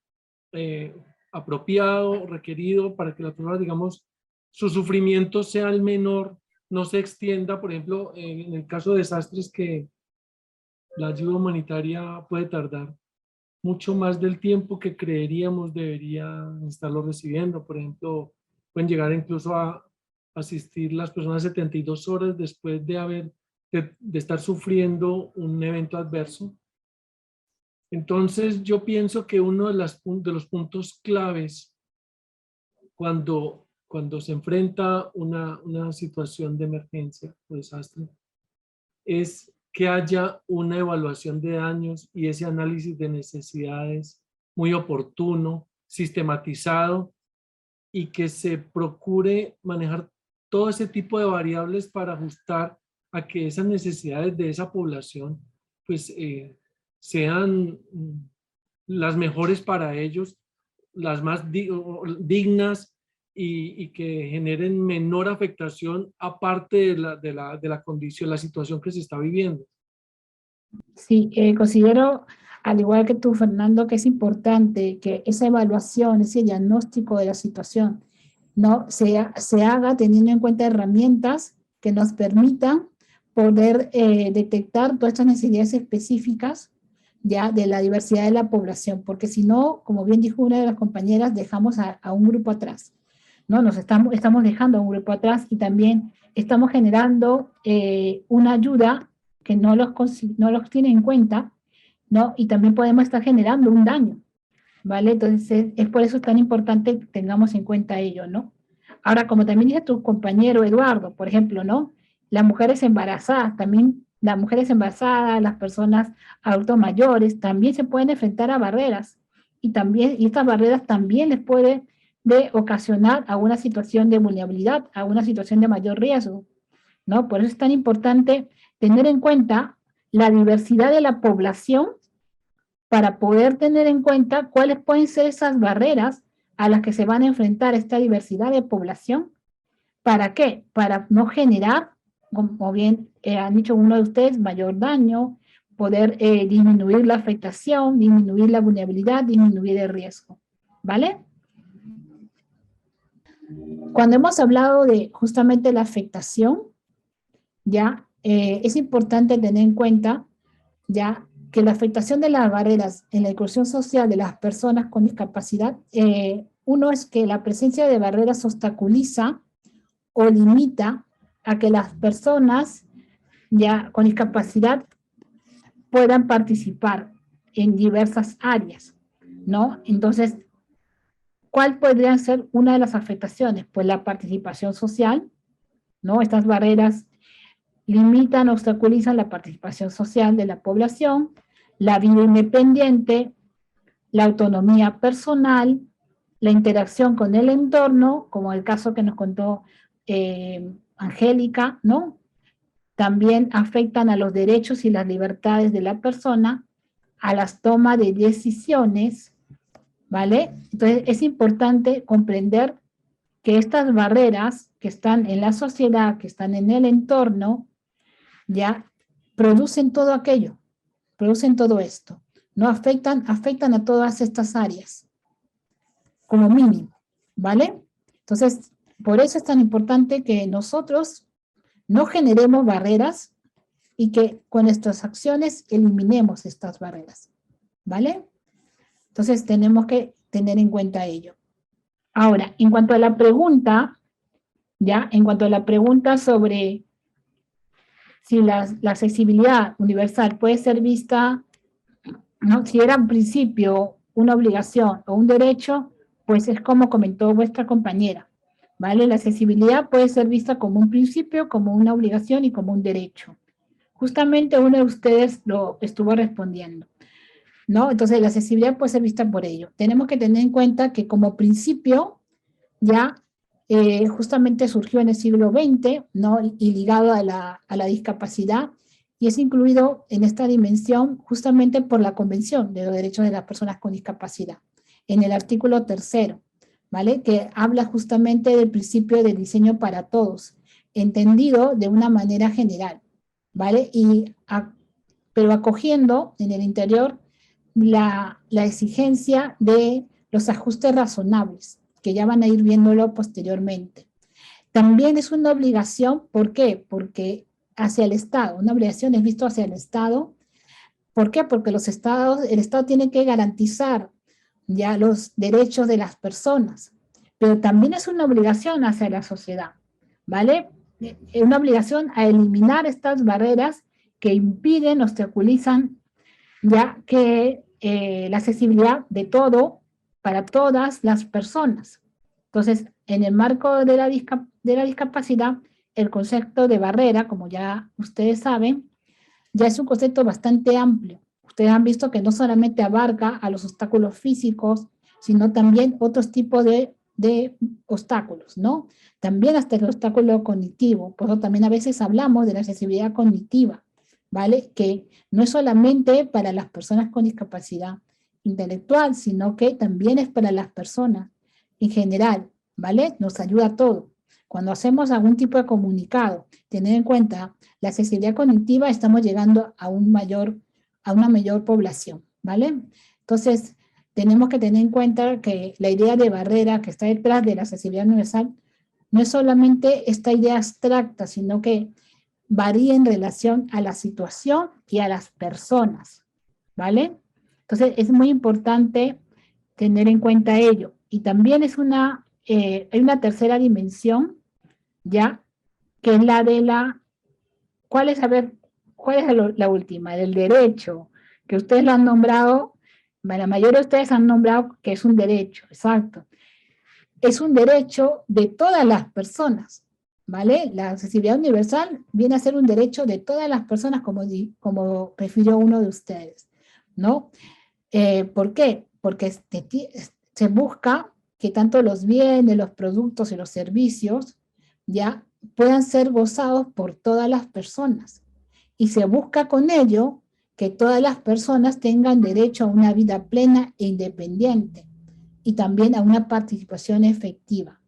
apropiado, requerido para que la persona, digamos, su sufrimiento sea el menor, no se extienda, por ejemplo, en el caso de desastres que la ayuda humanitaria puede tardar mucho más del tiempo que creeríamos debería estarlo recibiendo. Por ejemplo, pueden llegar incluso a asistir las personas 72 horas después de estar sufriendo un evento adverso. Entonces, yo pienso que uno de los puntos claves cuando se enfrenta una situación de emergencia o desastre es que haya una evaluación de daños y ese análisis de necesidades muy oportuno, sistematizado y que se procure manejar todo ese tipo de variables para ajustar a que esas necesidades de esa población pues sean las mejores para ellos, las más dignas y que generen menor afectación aparte de la condición, la situación que se está viviendo. Sí, considero, al igual que tú, Fernando, que es importante que esa evaluación, ese diagnóstico de la situación, ¿no? se haga teniendo en cuenta herramientas que nos permitan poder detectar todas estas necesidades específicas ya de la diversidad de la población, porque si no, como bien dijo una de las compañeras, dejamos a un grupo atrás, ¿no? Estamos dejando a un grupo atrás y también estamos generando una ayuda que no los tiene en cuenta, ¿no? Y también podemos estar generando un daño, ¿vale? Entonces, es por eso tan importante que tengamos en cuenta ello, ¿no? Ahora, como también dice tu compañero Eduardo, por ejemplo, ¿no? Las mujeres embarazadas, también las mujeres embarazadas, las personas adultos mayores, también se pueden enfrentar a barreras y estas barreras también les puede ocasionar a una situación de vulnerabilidad, a una situación de mayor riesgo, ¿no? Por eso es tan importante tener en cuenta la diversidad de la población para poder tener en cuenta cuáles pueden ser esas barreras a las que se van a enfrentar esta diversidad de población. ¿Para qué? Para no generar, como bien han dicho uno de ustedes, mayor daño, poder disminuir la afectación, disminuir la vulnerabilidad, disminuir el riesgo. ¿Vale? Cuando hemos hablado de justamente la afectación, ya es importante tener en cuenta ya que la afectación de las barreras en la inclusión social de las personas con discapacidad, uno es que la presencia de barreras obstaculiza o limita a que las personas ya con discapacidad puedan participar en diversas áreas, ¿no? Entonces, ¿cuál podría ser una de las afectaciones? Pues la participación social, ¿no? Estas barreras limitan, obstaculizan la participación social de la población, la vida independiente, la autonomía personal, la interacción con el entorno, como el caso que nos contó Angélica, ¿no? También afectan a los derechos y las libertades de la persona, a las tomas de decisiones, ¿vale? Entonces es importante comprender que estas barreras que están en la sociedad, que están en el entorno, ya producen todo aquello, producen todo esto. No afectan a todas estas áreas, como mínimo, ¿vale? Entonces, por eso es tan importante que nosotros no generemos barreras y que con nuestras acciones eliminemos estas barreras, ¿vale? Entonces, tenemos que tener en cuenta ello. Ahora, en cuanto a la pregunta, ¿ya? En cuanto a la pregunta sobre si la accesibilidad universal puede ser vista, ¿no? Si era un principio, una obligación o un derecho, pues es como comentó vuestra compañera, ¿vale? La accesibilidad puede ser vista como un principio, como una obligación y como un derecho. Justamente uno de ustedes lo estuvo respondiendo, ¿no? Entonces la accesibilidad puede ser vista por ello. Tenemos que tener en cuenta que como principio ya justamente surgió en el siglo XX, ¿no? Y ligado a la discapacidad, y es incluido en esta dimensión justamente por la Convención de los Derechos de las Personas con Discapacidad, en el artículo 3º, ¿vale? Que habla justamente del principio del diseño para todos, entendido de una manera general, ¿vale? Pero acogiendo en el interior la exigencia de los ajustes razonables, que ya van a ir viéndolo posteriormente. También es una obligación, ¿por qué? Porque hacia el Estado, una obligación es visto hacia el Estado. ¿Por qué? Porque el Estado tiene que garantizar ya los derechos de las personas, pero también es una obligación hacia la sociedad, ¿vale? Es una obligación a eliminar estas barreras que impiden, obstaculizan ya que la accesibilidad de todo para todas las personas. Entonces, en el marco de la discapacidad, el concepto de barrera, como ya ustedes saben, ya es un concepto bastante amplio. Ustedes han visto que no solamente abarca a los obstáculos físicos, sino también otros tipos de obstáculos, ¿no? También hasta el obstáculo cognitivo. Por eso también a veces hablamos de la accesibilidad cognitiva, ¿vale? Que no es solamente para las personas con discapacidad intelectual, sino que también es para las personas en general, ¿vale? Nos ayuda a todo. Cuando hacemos algún tipo de comunicado, tener en cuenta la accesibilidad cognitiva, estamos llegando a una mayor población, ¿vale? Entonces, tenemos que tener en cuenta que la idea de barrera que está detrás de la accesibilidad universal no es solamente esta idea abstracta, sino que varía en relación a la situación y a las personas, ¿vale? Entonces, es muy importante tener en cuenta ello. Y también hay una tercera dimensión, ¿ya? Que es la de ¿cuál es la última? Del derecho, que ustedes lo han nombrado, la mayoría de ustedes han nombrado que es un derecho, exacto. Es un derecho de todas las personas, ¿vale? La accesibilidad universal viene a ser un derecho de todas las personas, como refirió uno de ustedes, ¿no? ¿Por qué? Porque se busca que tanto los bienes, los productos y los servicios ya puedan ser gozados por todas las personas. Y se busca con ello que todas las personas tengan derecho a una vida plena e independiente y también a una participación efectiva.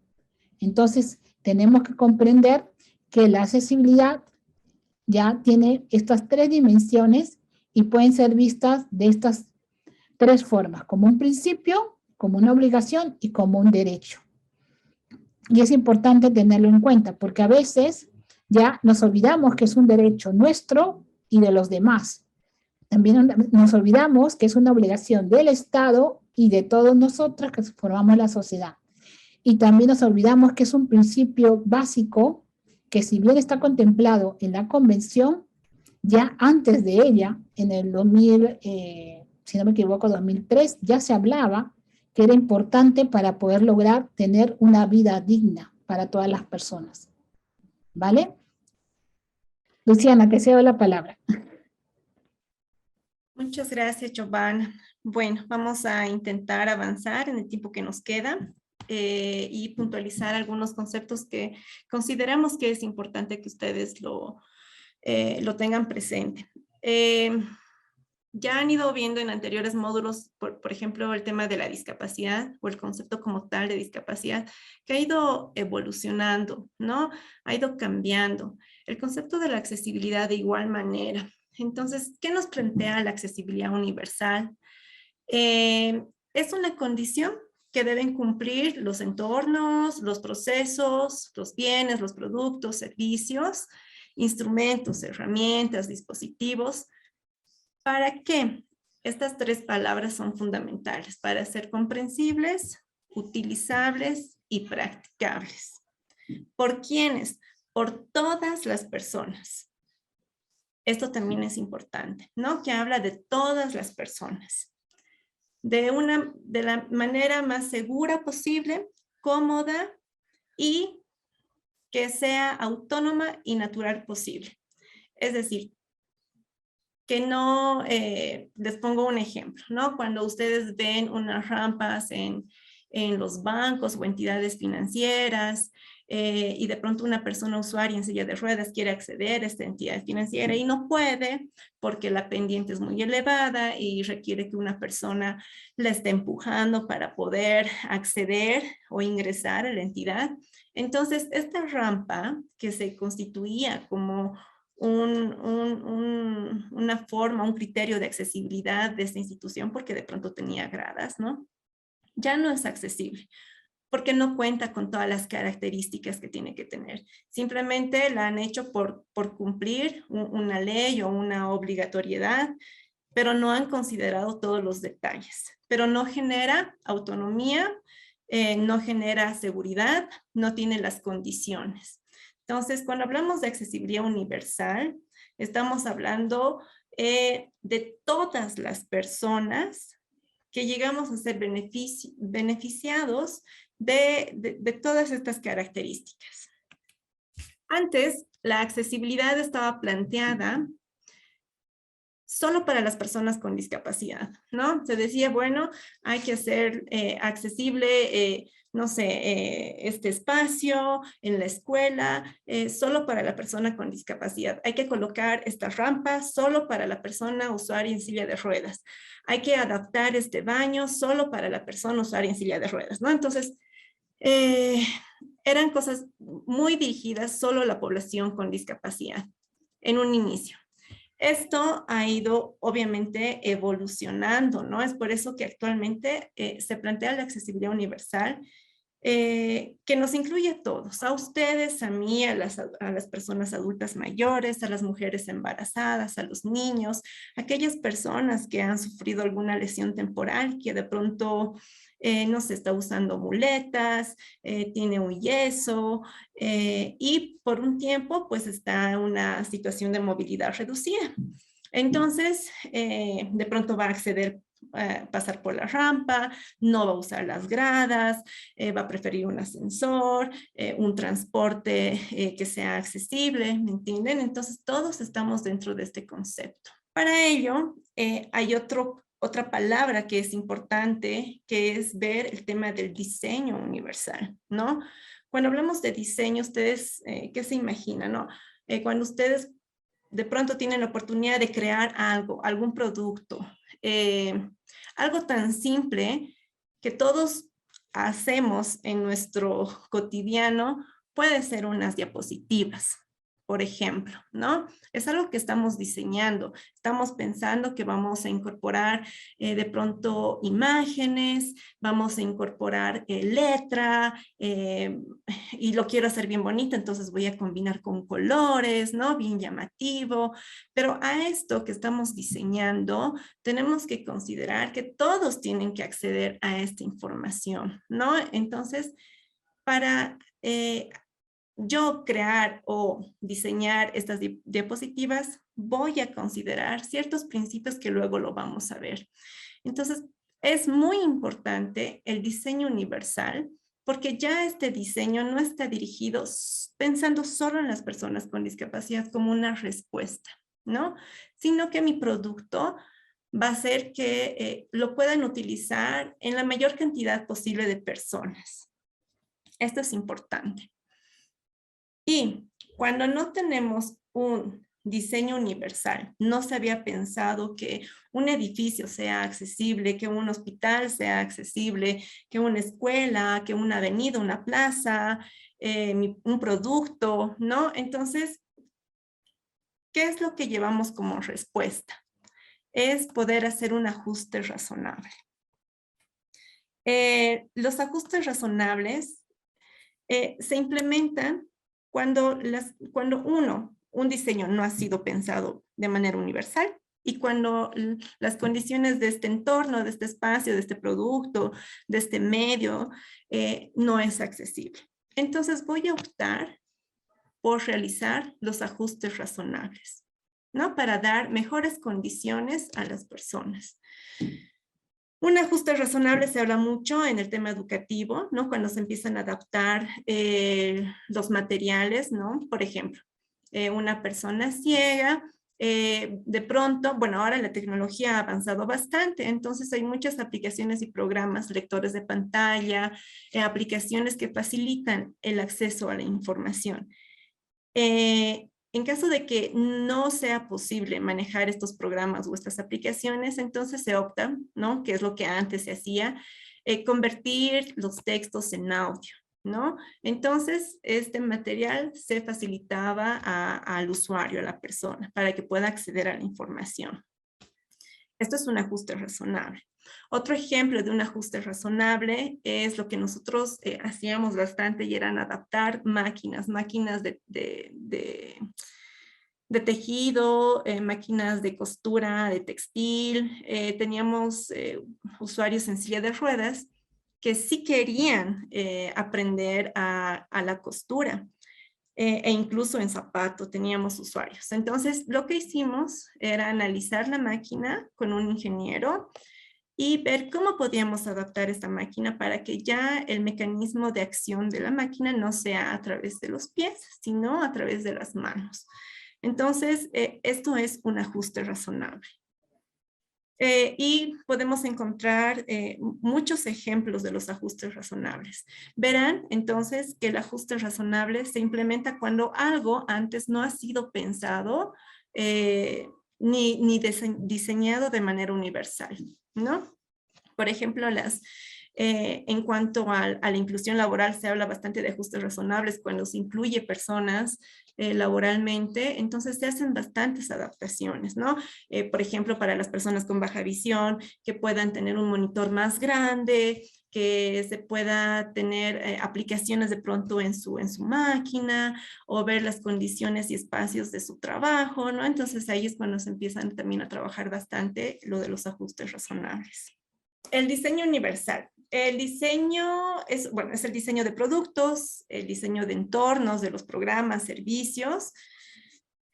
Entonces, tenemos que comprender que la accesibilidad ya tiene estas tres dimensiones y pueden ser vistas de estas tres formas, como un principio, como una obligación y como un derecho. Y es importante tenerlo en cuenta, porque a veces ya nos olvidamos que es un derecho nuestro y de los demás. También nos olvidamos que es una obligación del Estado y de todos nosotros que formamos la sociedad. Y también nos olvidamos que es un principio básico que, si bien está contemplado en la Convención, ya antes de ella, en el 2000, si no me equivoco, 2003, ya se hablaba que era importante para poder lograr tener una vida digna para todas las personas. ¿Vale? Luciana, te cedo la palabra. Muchas gracias, Giovanna. Bueno, vamos a intentar avanzar en el tiempo que nos queda y puntualizar algunos conceptos que consideramos que es importante que ustedes lo tengan presente. Ya han ido viendo en anteriores módulos, por ejemplo, el tema de la discapacidad o el concepto como tal de discapacidad, que ha ido evolucionando, ¿no? Ha ido cambiando. El concepto de la accesibilidad de igual manera. Entonces, ¿qué nos plantea la accesibilidad universal? Es una condición que deben cumplir los entornos, los procesos, los bienes, los productos, servicios, instrumentos, herramientas, dispositivos. ¿Para qué? Estas tres palabras son fundamentales para ser comprensibles, utilizables y practicables. ¿Por quiénes? Por todas las personas. Esto también es importante, ¿no? Que habla de todas las personas. De la manera más segura posible, cómoda y que sea autónoma y natural posible. Es decir, que no, les pongo un ejemplo, ¿no? Cuando ustedes ven unas rampas en los bancos o entidades financieras y de pronto una persona usuaria en silla de ruedas quiere acceder a esta entidad financiera y no puede porque la pendiente es muy elevada y requiere que una persona la esté empujando para poder acceder o ingresar a la entidad. Entonces, esta rampa que se constituía como una forma, un criterio de accesibilidad de esta institución porque de pronto tenía gradas, ¿no? Ya no es accesible porque no cuenta con todas las características que tiene que tener. Simplemente la han hecho por cumplir una ley o una obligatoriedad, pero no han considerado todos los detalles. Pero no genera autonomía, no genera seguridad, no tiene las condiciones. Entonces, cuando hablamos de accesibilidad universal, estamos hablando de todas las personas que llegamos a ser beneficiados de todas estas características. Antes, la accesibilidad estaba planteada solo para las personas con discapacidad, ¿no? Se decía, bueno, hay que hacer accesible, no sé, este espacio en la escuela, solo para la persona con discapacidad. Hay que colocar esta rampa solo para la persona usuaria en silla de ruedas. Hay que adaptar este baño solo para la persona usuaria en silla de ruedas, ¿no? Entonces, eran cosas muy dirigidas solo a la población con discapacidad en un inicio. Esto ha ido obviamente evolucionando, ¿no? Es por eso que actualmente se plantea la accesibilidad universal que nos incluye a todos, a ustedes, a mí, a las personas adultas mayores, a las mujeres embarazadas, a los niños, aquellas personas que han sufrido alguna lesión temporal, que de pronto no se está usando muletas, tiene un yeso y por un tiempo pues está en una situación de movilidad reducida. Entonces, de pronto va a acceder pasar por la rampa, no va a usar las gradas, va a preferir un ascensor, un transporte que sea accesible, ¿me entienden? Entonces todos estamos dentro de este concepto. Para ello hay otra palabra que es importante, que es ver el tema del diseño universal, ¿no? Cuando hablamos de diseño, ustedes, ¿qué se imaginan, no? Cuando ustedes de pronto tienen la oportunidad de crear algo, algún producto, algo tan simple que todos hacemos en nuestro cotidiano, puede ser unas diapositivas, por ejemplo, ¿no? Es algo que estamos diseñando, estamos pensando que vamos a incorporar de pronto imágenes, vamos a incorporar letra y lo quiero hacer bien bonito, entonces voy a combinar con colores, ¿no? Bien llamativo, pero a esto que estamos diseñando tenemos que considerar que todos tienen que acceder a esta información, ¿no? Entonces, para yo crear o diseñar estas diapositivas, voy a considerar ciertos principios que luego lo vamos a ver. Entonces, Es muy importante el diseño universal, porque ya este diseño no está dirigido pensando solo en las personas con discapacidad como una respuesta, ¿no? Sino que mi producto va a ser que lo puedan utilizar en la mayor cantidad posible de personas. Esto es importante. Y cuando no tenemos un diseño universal, no se había pensado que un edificio sea accesible, que un hospital sea accesible, que una escuela, que una avenida, una plaza, un producto, ¿no? Entonces, ¿qué es lo que llevamos como respuesta? Es poder hacer un ajuste razonable. Los ajustes razonables se implementan cuando un diseño no ha sido pensado de manera universal y cuando las condiciones de este entorno, de este espacio, de este producto, de este medio, no es accesible. Entonces voy a optar por realizar los ajustes razonables, ¿no? Para dar mejores condiciones a las personas. Un ajuste razonable se habla mucho en el tema educativo, ¿no? Cuando se empiezan a adaptar los materiales, ¿no? Por ejemplo, una persona ciega, de pronto, bueno, ahora la tecnología ha avanzado bastante, entonces hay muchas aplicaciones y programas, lectores de pantalla, aplicaciones que facilitan el acceso a la información. En caso de que no sea posible manejar estos programas o estas aplicaciones, entonces se opta, ¿no? Que es lo que antes se hacía, convertir los textos en audio, ¿no? Entonces, este material se facilitaba al usuario, a la persona, para que pueda acceder a la información. Esto es un ajuste razonable. Otro ejemplo de un ajuste razonable es lo que nosotros hacíamos bastante y eran adaptar máquinas de tejido, máquinas de costura, de textil. Teníamos usuarios en silla de ruedas que sí querían aprender a la costura. E incluso en zapato teníamos usuarios. Entonces, lo que hicimos era analizar la máquina con un ingeniero y ver cómo podíamos adaptar esta máquina para que ya el mecanismo de acción de la máquina no sea a través de los pies, sino a través de las manos. Entonces, esto es un ajuste razonable. Y podemos encontrar muchos ejemplos de los ajustes razonables. Verán entonces que el ajuste razonable se implementa cuando algo antes no ha sido pensado ni diseñado de manera universal, ¿no? Por ejemplo, en cuanto a la inclusión laboral, se habla bastante de ajustes razonables cuando se incluye personas laboralmente, entonces se hacen bastantes adaptaciones, ¿no? Por ejemplo, para las personas con baja visión, que puedan tener un monitor más grande, que se pueda tener aplicaciones de pronto en su máquina, o ver las condiciones y espacios de su trabajo, ¿no? Entonces ahí es cuando se empiezan también a trabajar bastante lo de los ajustes razonables. El diseño universal. El diseño es el diseño de productos, el diseño de entornos, de los programas, servicios,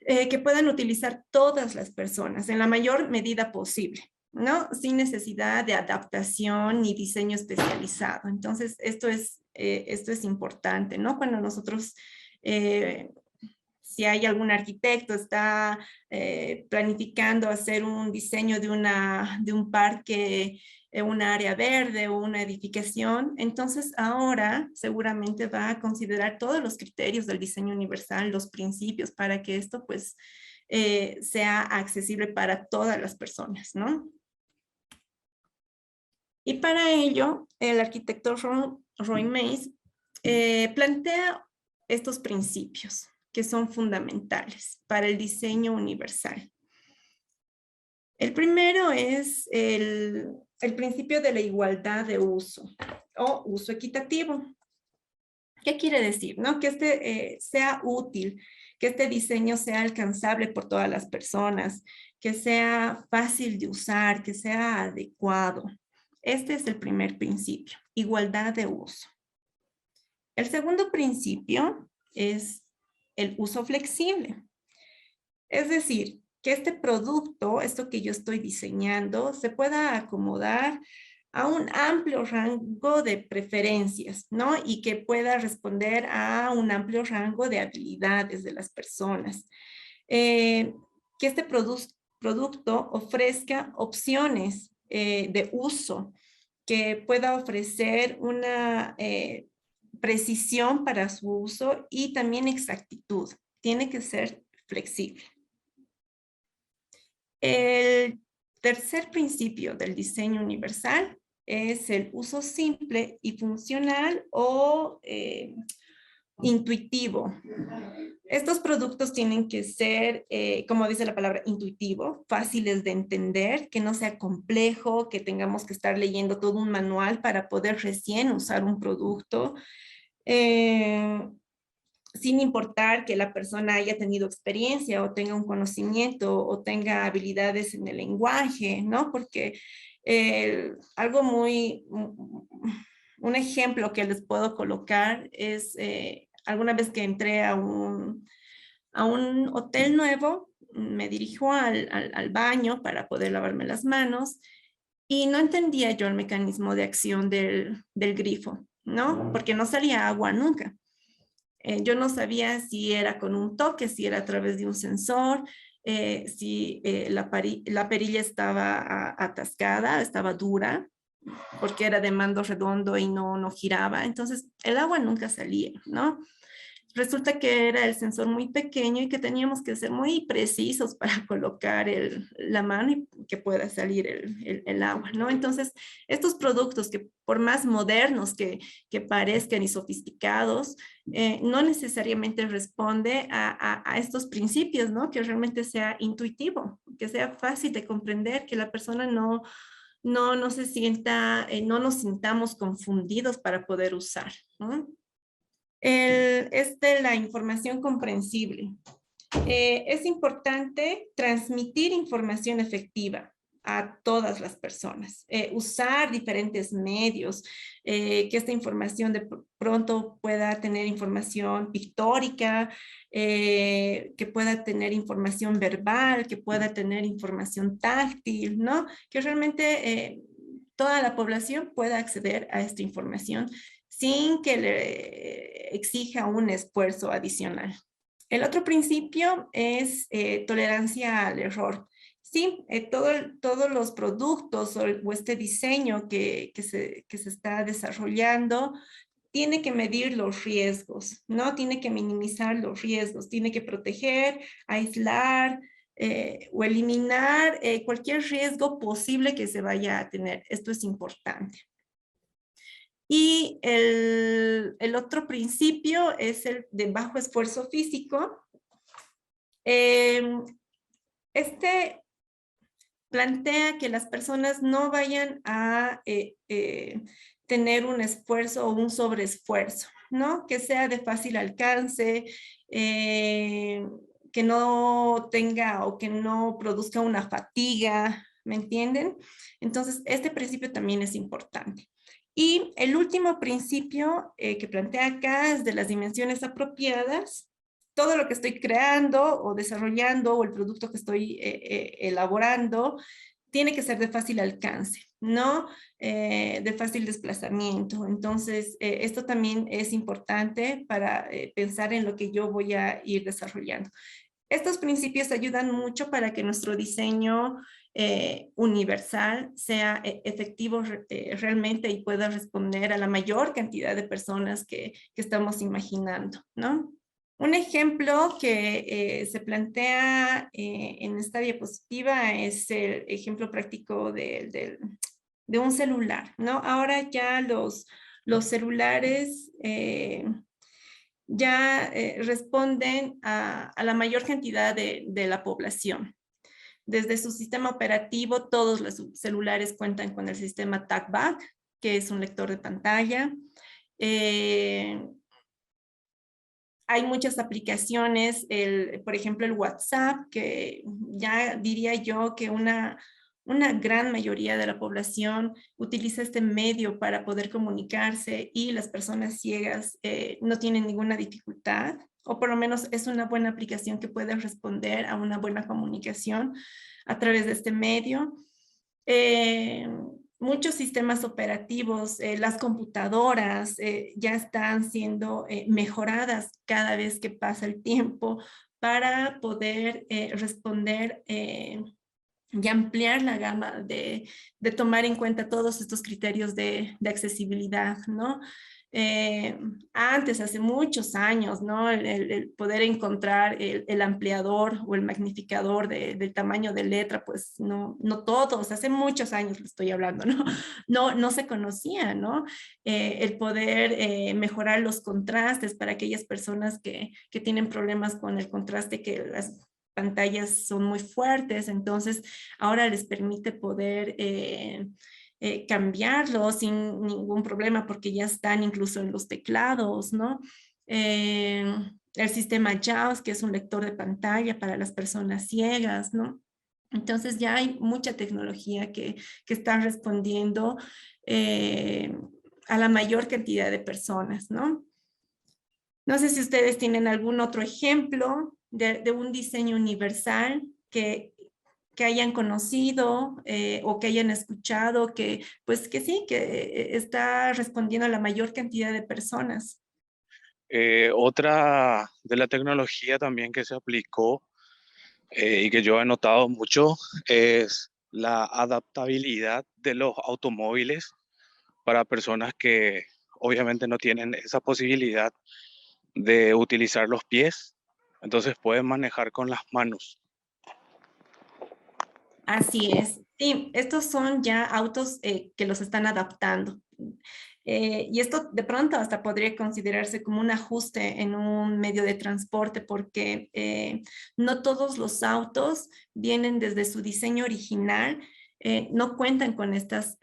que puedan utilizar todas las personas en la mayor medida posible, ¿no? Sin necesidad de adaptación ni diseño especializado. Entonces, esto es importante, ¿no? Cuando nosotros... si hay algún arquitecto está planificando hacer un diseño de un parque, una área verde o una edificación, entonces ahora seguramente va a considerar todos los criterios del diseño universal, los principios, para que esto pues sea accesible para todas las personas, ¿no? Y para ello, el arquitecto Roy Mays plantea estos principios que son fundamentales para el diseño universal. El primero es el principio de la igualdad de uso o uso equitativo. ¿Qué quiere decir? ¿No? Que este sea útil, que este diseño sea alcanzable por todas las personas, que sea fácil de usar, que sea adecuado. Este es el primer principio, igualdad de uso. El segundo principio es el uso flexible. Es decir, que este producto, esto que yo estoy diseñando, se pueda acomodar a un amplio rango de preferencias, ¿no? Y que pueda responder a un amplio rango de habilidades de las personas. Que este producto ofrezca opciones de uso, que pueda ofrecer una precisión para su uso y también exactitud. Tiene que ser flexible. El tercer principio del diseño universal es el uso simple y funcional o intuitivo. Estos productos tienen que ser, como dice la palabra, intuitivo, fáciles de entender, que no sea complejo, que tengamos que estar leyendo todo un manual para poder recién usar un producto, sin importar que la persona haya tenido experiencia o tenga un conocimiento o tenga habilidades en el lenguaje, ¿no? Porque algo un ejemplo que les puedo colocar es alguna vez que entré a un hotel nuevo, me dirijo al baño para poder lavarme las manos y no entendía yo el mecanismo de acción del grifo, ¿no? Porque no salía agua nunca. Yo no sabía si era con un toque, si era a través de un sensor, si la perilla estaba atascada, estaba dura, porque era de mando redondo y no giraba. Entonces, el agua nunca salía, ¿no? Resulta que era el sensor muy pequeño y que teníamos que ser muy precisos para colocar la mano y que pueda salir el agua, ¿no? Entonces, estos productos que por más modernos que parezcan y sofisticados, no necesariamente responde a estos principios, ¿no? Que realmente sea intuitivo, que sea fácil de comprender, que la persona no se sienta, no nos sintamos confundidos para poder usar, ¿no? Es de la información comprensible. Es importante transmitir información efectiva a todas las personas, usar diferentes medios, que esta información de pronto pueda tener información pictórica, que pueda tener información verbal, que pueda tener información táctil, ¿no? Que realmente toda la población pueda acceder a esta información sin que le exija un esfuerzo adicional. El otro principio es tolerancia al error. Sí, todos los productos o este diseño que se está desarrollando tiene que medir los riesgos, ¿no? Tiene que minimizar los riesgos, tiene que proteger, aislar o eliminar cualquier riesgo posible que se vaya a tener. Esto es importante. Y el otro principio es el de bajo esfuerzo físico. Este plantea que las personas no vayan a tener un esfuerzo o un sobreesfuerzo, ¿no? Que sea de fácil alcance, que no tenga o que no produzca una fatiga, ¿me entienden? Entonces, este principio también es importante. Y el último principio que plantea acá es de las dimensiones apropiadas. Todo lo que estoy creando o desarrollando o el producto que estoy elaborando tiene que ser de fácil alcance, ¿no? De fácil desplazamiento. Entonces, esto también es importante para pensar en lo que yo voy a ir desarrollando. Estos principios ayudan mucho para que nuestro diseño universal sea efectivo realmente y pueda responder a la mayor cantidad de personas que estamos imaginando, ¿no? Un ejemplo que se plantea en esta diapositiva es el ejemplo práctico de un celular, ¿no? Ahora ya los celulares ya responden a la mayor cantidad de la población. Desde su sistema operativo, todos los celulares cuentan con el sistema TalkBack, que es un lector de pantalla. Hay muchas aplicaciones, por ejemplo, el WhatsApp, que ya diría yo que una gran mayoría de la población utiliza este medio para poder comunicarse y las personas ciegas no tienen ninguna dificultad, o por lo menos es una buena aplicación que puede responder a una buena comunicación a través de este medio. muchos sistemas operativos, las computadoras ya están siendo mejoradas cada vez que pasa el tiempo para poder responder y ampliar la gama de tomar en cuenta todos estos criterios de accesibilidad, ¿no? Antes, hace muchos años, ¿no? El poder encontrar el ampliador o el magnificador del tamaño de letra, pues no todos, hace muchos años lo estoy hablando, ¿no? No se conocía, ¿no? El poder mejorar los contrastes para aquellas personas que tienen problemas con el contraste, que las pantallas son muy fuertes, entonces ahora les permite poder cambiarlo sin ningún problema porque ya están incluso en los teclados, ¿no? El sistema JAWS, que es un lector de pantalla para las personas ciegas, ¿no? Entonces ya hay mucha tecnología que está respondiendo a la mayor cantidad de personas, ¿no? No sé si ustedes tienen algún otro ejemplo de un diseño universal que hayan conocido o que hayan escuchado, que pues que sí, que está respondiendo a la mayor cantidad de personas. Otra de la tecnología también que se aplicó y que yo he notado mucho es la adaptabilidad de los automóviles para personas que obviamente no tienen esa posibilidad de utilizar los pies, entonces pueden manejar con las manos. Así es. Sí, estos son ya autos que los están adaptando. Y esto de pronto hasta podría considerarse como un ajuste en un medio de transporte porque no todos los autos vienen desde su diseño original, no cuentan con estas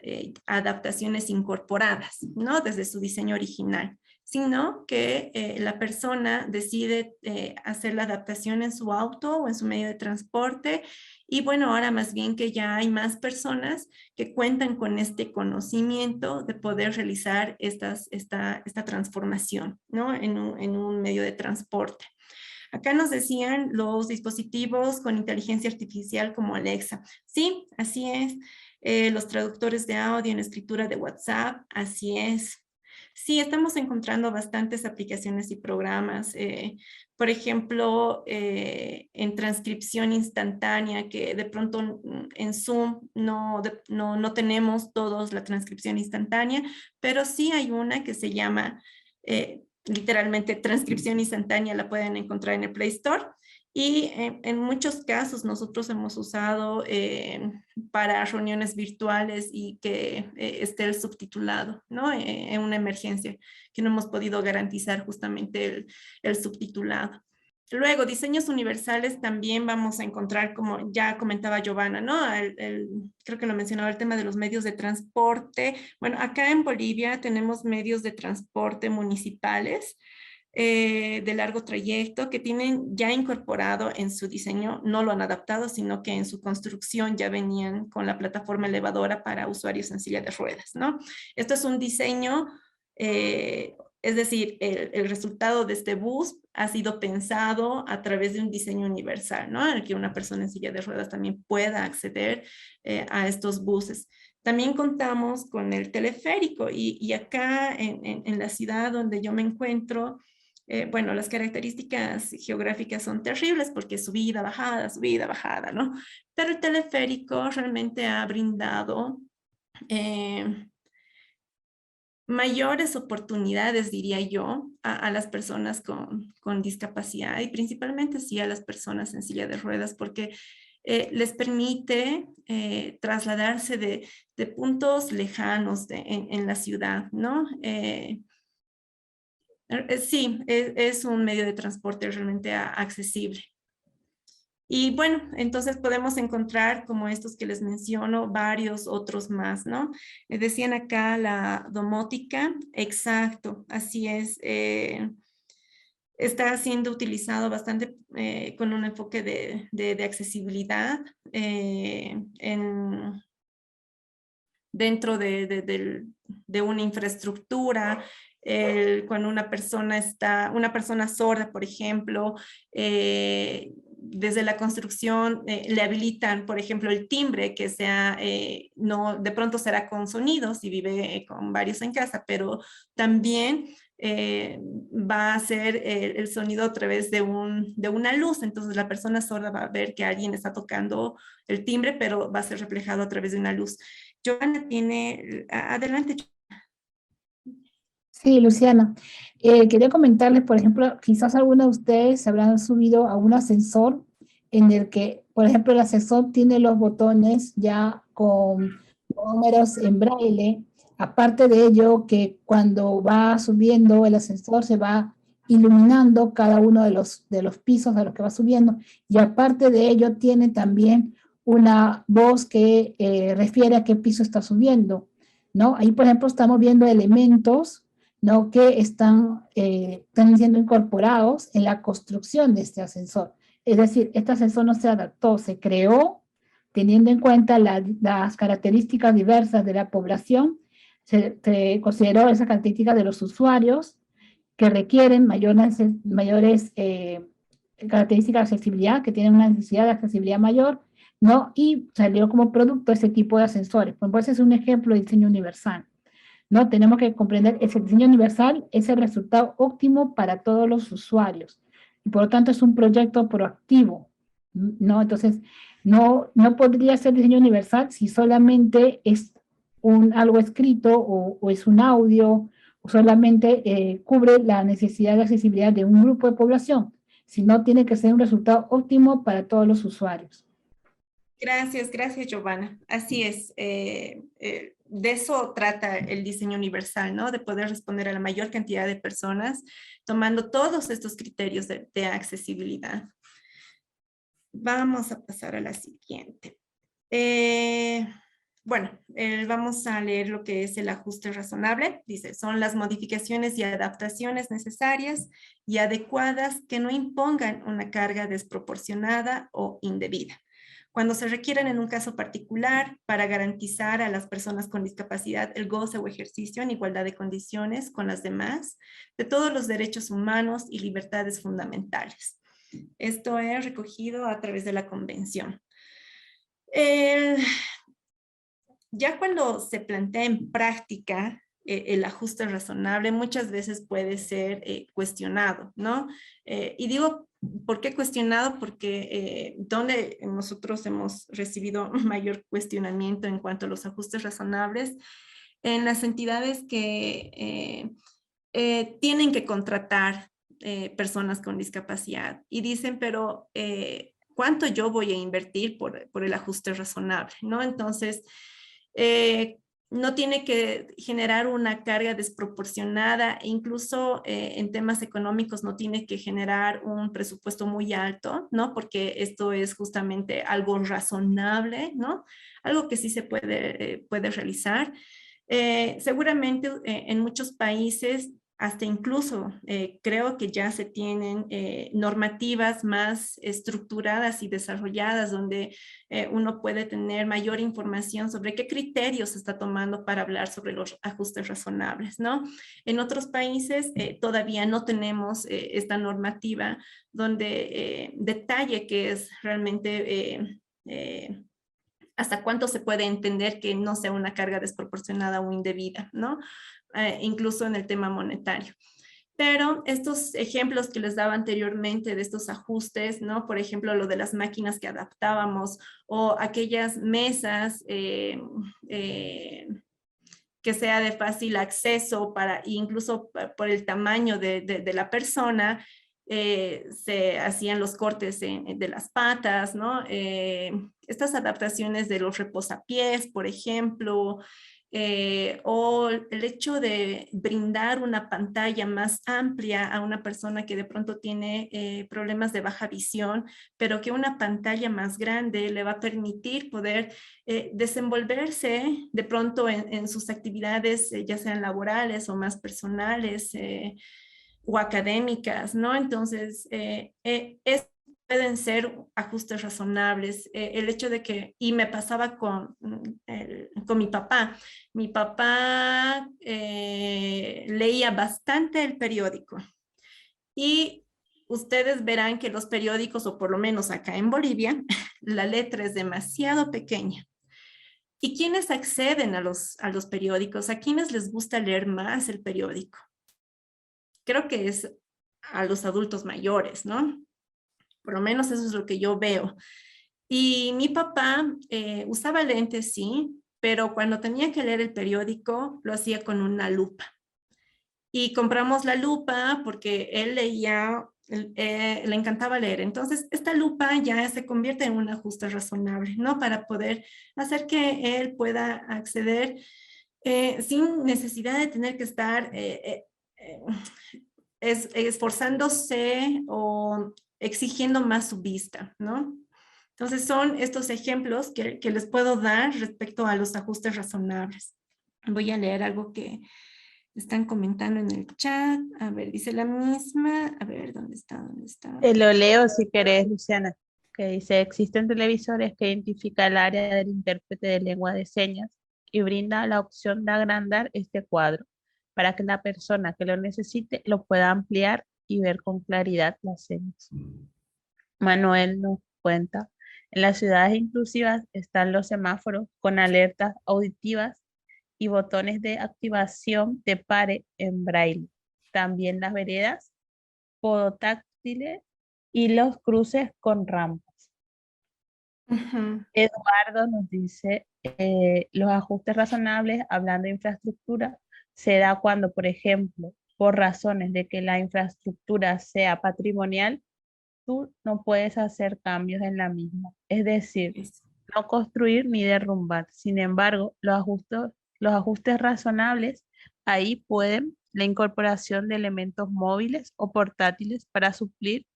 adaptaciones incorporadas, ¿no? Desde su diseño original, sino que la persona decide hacer la adaptación en su auto o en su medio de transporte. Y bueno, ahora más bien que ya hay más personas que cuentan con este conocimiento de poder realizar esta transformación, ¿no? En un medio de transporte. Acá nos decían los dispositivos con inteligencia artificial como Alexa. Sí, así es. Los traductores de audio en escritura de WhatsApp, así es. Sí, estamos encontrando bastantes aplicaciones y programas. Por ejemplo, en transcripción instantánea, que de pronto en Zoom no tenemos todos la transcripción instantánea, pero sí hay una que se llama literalmente transcripción instantánea, la pueden encontrar en el Play Store. Y en muchos casos nosotros hemos usado para reuniones virtuales y que esté el subtitulado, ¿no? En una emergencia, que no hemos podido garantizar justamente el subtitulado. Luego, diseños universales también vamos a encontrar, como ya comentaba Giovanna, ¿no? Creo que lo mencionaba, el tema de los medios de transporte. Bueno, acá en Bolivia tenemos medios de transporte municipales de largo trayecto que tienen ya incorporado en su diseño, no lo han adaptado, sino que en su construcción ya venían con la plataforma elevadora para usuarios en silla de ruedas, ¿no? Esto es un diseño, es decir, el resultado de este bus ha sido pensado a través de un diseño universal, ¿no? En el que una persona en silla de ruedas también pueda acceder a estos buses. También contamos con el teleférico y acá en la ciudad donde yo me encuentro, bueno, las características geográficas son terribles porque subida, bajada, ¿no? Pero el teleférico realmente ha brindado mayores oportunidades, diría yo, a las personas con discapacidad y principalmente sí a las personas en silla de ruedas porque les permite trasladarse de puntos lejanos en la ciudad, ¿no? Sí, es un medio de transporte realmente accesible. Y bueno, entonces podemos encontrar, como estos que les menciono, varios otros más, ¿no? Decían acá la domótica, exacto, así es. Está siendo utilizado bastante con un enfoque de accesibilidad dentro de una infraestructura. Cuando una persona sorda, por ejemplo, desde la construcción le habilitan, por ejemplo, el timbre que sea, no, de pronto será con sonido si vive con varios en casa, pero también va a ser el sonido a través de una luz. Entonces la persona sorda va a ver que alguien está tocando el timbre, pero va a ser reflejado a través de una luz. Joana tiene, adelante. Sí, Luciana. Quería comentarles, por ejemplo, quizás algunos de ustedes se habrán subido a un ascensor en el que, por ejemplo, el ascensor tiene los botones ya con números en braille. Aparte de ello, que cuando va subiendo el ascensor se va iluminando cada uno de los pisos a los que va subiendo. Y aparte de ello, tiene también una voz que refiere a qué piso está subiendo, ¿no? Ahí, por ejemplo, estamos viendo elementos, ¿no? Que están siendo incorporados en la construcción de este ascensor. Es decir, este ascensor no se adaptó, se creó teniendo en cuenta las características diversas de la población, se consideró esas características de los usuarios que requieren mayores características de accesibilidad, que tienen una necesidad de accesibilidad mayor, ¿no? Y salió como producto ese tipo de ascensores. Pues ese es un ejemplo de diseño universal, ¿no? Tenemos que comprender que ese diseño universal es el resultado óptimo para todos los usuarios. Y por lo tanto es un proyecto proactivo, ¿no? Entonces, no podría ser diseño universal si solamente es algo escrito o es un audio o solamente cubre la necesidad de accesibilidad de un grupo de población, sino tiene que ser un resultado óptimo para todos los usuarios. Gracias, gracias, Giovanna. Así es. De eso trata el diseño universal, ¿no? De poder responder a la mayor cantidad de personas tomando todos estos criterios de accesibilidad. Vamos a pasar a la siguiente. Bueno, vamos a leer lo que es el ajuste razonable. Dice, son las modificaciones y adaptaciones necesarias y adecuadas que no impongan una carga desproporcionada o indebida, cuando se requieren en un caso particular para garantizar a las personas con discapacidad el goce o ejercicio en igualdad de condiciones con las demás de todos los derechos humanos y libertades fundamentales. Esto es recogido a través de la Convención. Ya cuando se plantea en práctica el ajuste razonable, muchas veces puede ser cuestionado, ¿no? Y digo, ¿por qué cuestionado? Porque donde nosotros hemos recibido mayor cuestionamiento en cuanto a los ajustes razonables, en las entidades que tienen que contratar personas con discapacidad y dicen, pero ¿cuánto yo voy a invertir por el ajuste razonable? ¿No? Entonces, no tiene que generar una carga desproporcionada, e incluso en temas económicos no tiene que generar un presupuesto muy alto, ¿no? Porque esto es justamente algo razonable, ¿no? Algo que sí se puede realizar. Seguramente en muchos países hasta incluso creo que ya se tienen normativas más estructuradas y desarrolladas donde uno puede tener mayor información sobre qué criterios se está tomando para hablar sobre los ajustes razonables, ¿no? En otros países todavía no tenemos esta normativa donde detalle qué es realmente hasta cuánto se puede entender que no sea una carga desproporcionada o indebida, ¿no? Incluso en el tema monetario. Pero estos ejemplos que les daba anteriormente de estos ajustes, ¿no? Por ejemplo, lo de las máquinas que adaptábamos o aquellas mesas que sea de fácil acceso para, incluso por el tamaño de la persona, se hacían los cortes de las patas, ¿no? Estas adaptaciones de los reposapiés, por ejemplo, o el hecho de brindar una pantalla más amplia a una persona que de pronto tiene problemas de baja visión, pero que una pantalla más grande le va a permitir poder desenvolverse de pronto en sus actividades, ya sean laborales o más personales o académicas, ¿no? Entonces, pueden ser ajustes razonables. El hecho de que, y me pasaba con mi papá. Mi papá leía bastante el periódico y ustedes verán que los periódicos, o por lo menos acá en Bolivia, la letra es demasiado pequeña. ¿Y quiénes acceden a los periódicos? ¿A quiénes les gusta leer más el periódico? Creo que es a los adultos mayores, ¿no? Por lo menos eso es lo que yo veo. Y mi papá usaba lentes, sí, pero cuando tenía que leer el periódico, lo hacía con una lupa. Y compramos la lupa porque él leía, le encantaba leer. Entonces, esta lupa ya se convierte en un ajuste razonable, ¿no? Para poder hacer que él pueda acceder sin necesidad de tener que estar esforzándose o exigiendo más su vista, ¿no? Entonces son estos ejemplos que les puedo dar respecto a los ajustes razonables. Voy a leer algo que están comentando en el chat. A ver, dice la misma. A ver, ¿dónde está? ¿Dónde está? Te lo leo si querés, Luciana, que dice, existen televisores que identifican el área del intérprete de lengua de señas y brinda la opción de agrandar este cuadro para que la persona que lo necesite lo pueda ampliar y ver con claridad las señas. Manuel nos cuenta, en las ciudades inclusivas están los semáforos con alertas auditivas y botones de activación de pare en braille. También las veredas podotáctiles y los cruces con rampas. Eduardo nos dice, los ajustes razonables, hablando de infraestructura, se da cuando, por ejemplo, por razones de que la infraestructura sea patrimonial, tú no puedes hacer cambios en la misma. Es decir, no construir ni derrumbar. Sin embargo, los ajustes razonables, ahí pueden la incorporación de elementos móviles o portátiles para suplir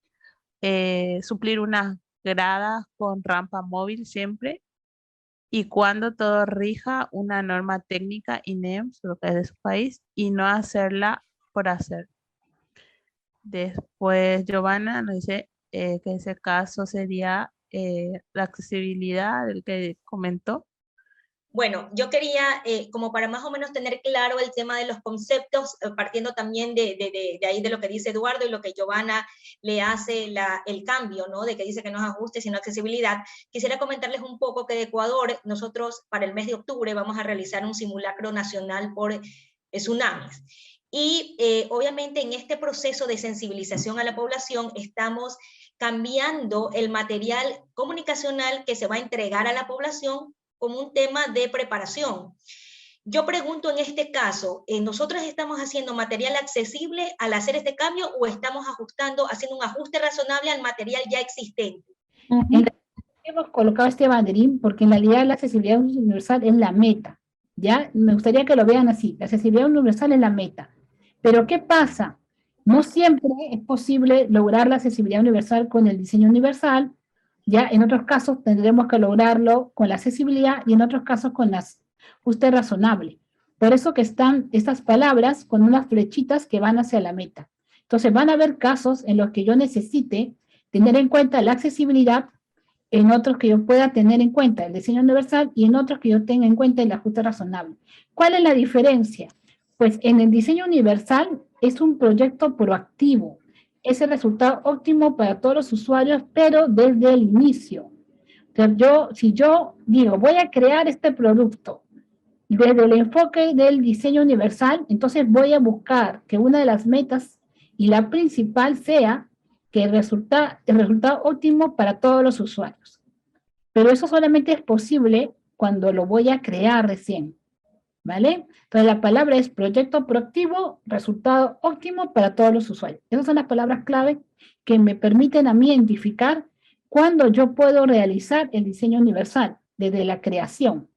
unas gradas con rampa móvil siempre y cuando todo rija una norma técnica INEMS, lo que es de su país, y no hacerla por hacer. Después Giovanna nos dice que ese caso sería la accesibilidad del que comentó. Bueno, yo quería, como para más o menos tener claro el tema de los conceptos, partiendo también de ahí de lo que dice Eduardo y lo que Giovanna le hace el cambio, ¿no? De que dice que no es ajuste, sino accesibilidad. Quisiera comentarles un poco que de Ecuador, nosotros para el mes de octubre vamos a realizar un simulacro nacional por tsunamis. Y obviamente en este proceso de sensibilización a la población estamos cambiando el material comunicacional que se va a entregar a la población como un tema de preparación. Yo pregunto en este caso, ¿nosotros estamos haciendo material accesible al hacer este cambio o estamos haciendo un ajuste razonable al material ya existente? Hemos colocado este banderín porque en realidad la accesibilidad universal es la meta. ¿Ya? Me gustaría que lo vean así. La accesibilidad universal es la meta. Pero ¿qué pasa? No siempre es posible lograr la accesibilidad universal con el diseño universal. Ya en otros casos tendremos que lograrlo con la accesibilidad y en otros casos con el ajuste razonable. Por eso que están estas palabras con unas flechitas que van hacia la meta. Entonces van a haber casos en los que yo necesite tener en cuenta la accesibilidad, en otros que yo pueda tener en cuenta el diseño universal y en otros que yo tenga en cuenta el ajuste razonable. ¿Cuál es la diferencia? Pues en el diseño universal es un proyecto proactivo. Es el resultado óptimo para todos los usuarios, pero desde el inicio. Entonces si yo digo, voy a crear este producto desde el enfoque del diseño universal, entonces voy a buscar que una de las metas y la principal sea que el resultado óptimo para todos los usuarios. Pero eso solamente es posible cuando lo voy a crear recién. ¿Vale? Entonces la palabra es proyecto proactivo, resultado óptimo para todos los usuarios. Esas son las palabras clave que me permiten a mí identificar cuándo yo puedo realizar el diseño universal, desde la creación.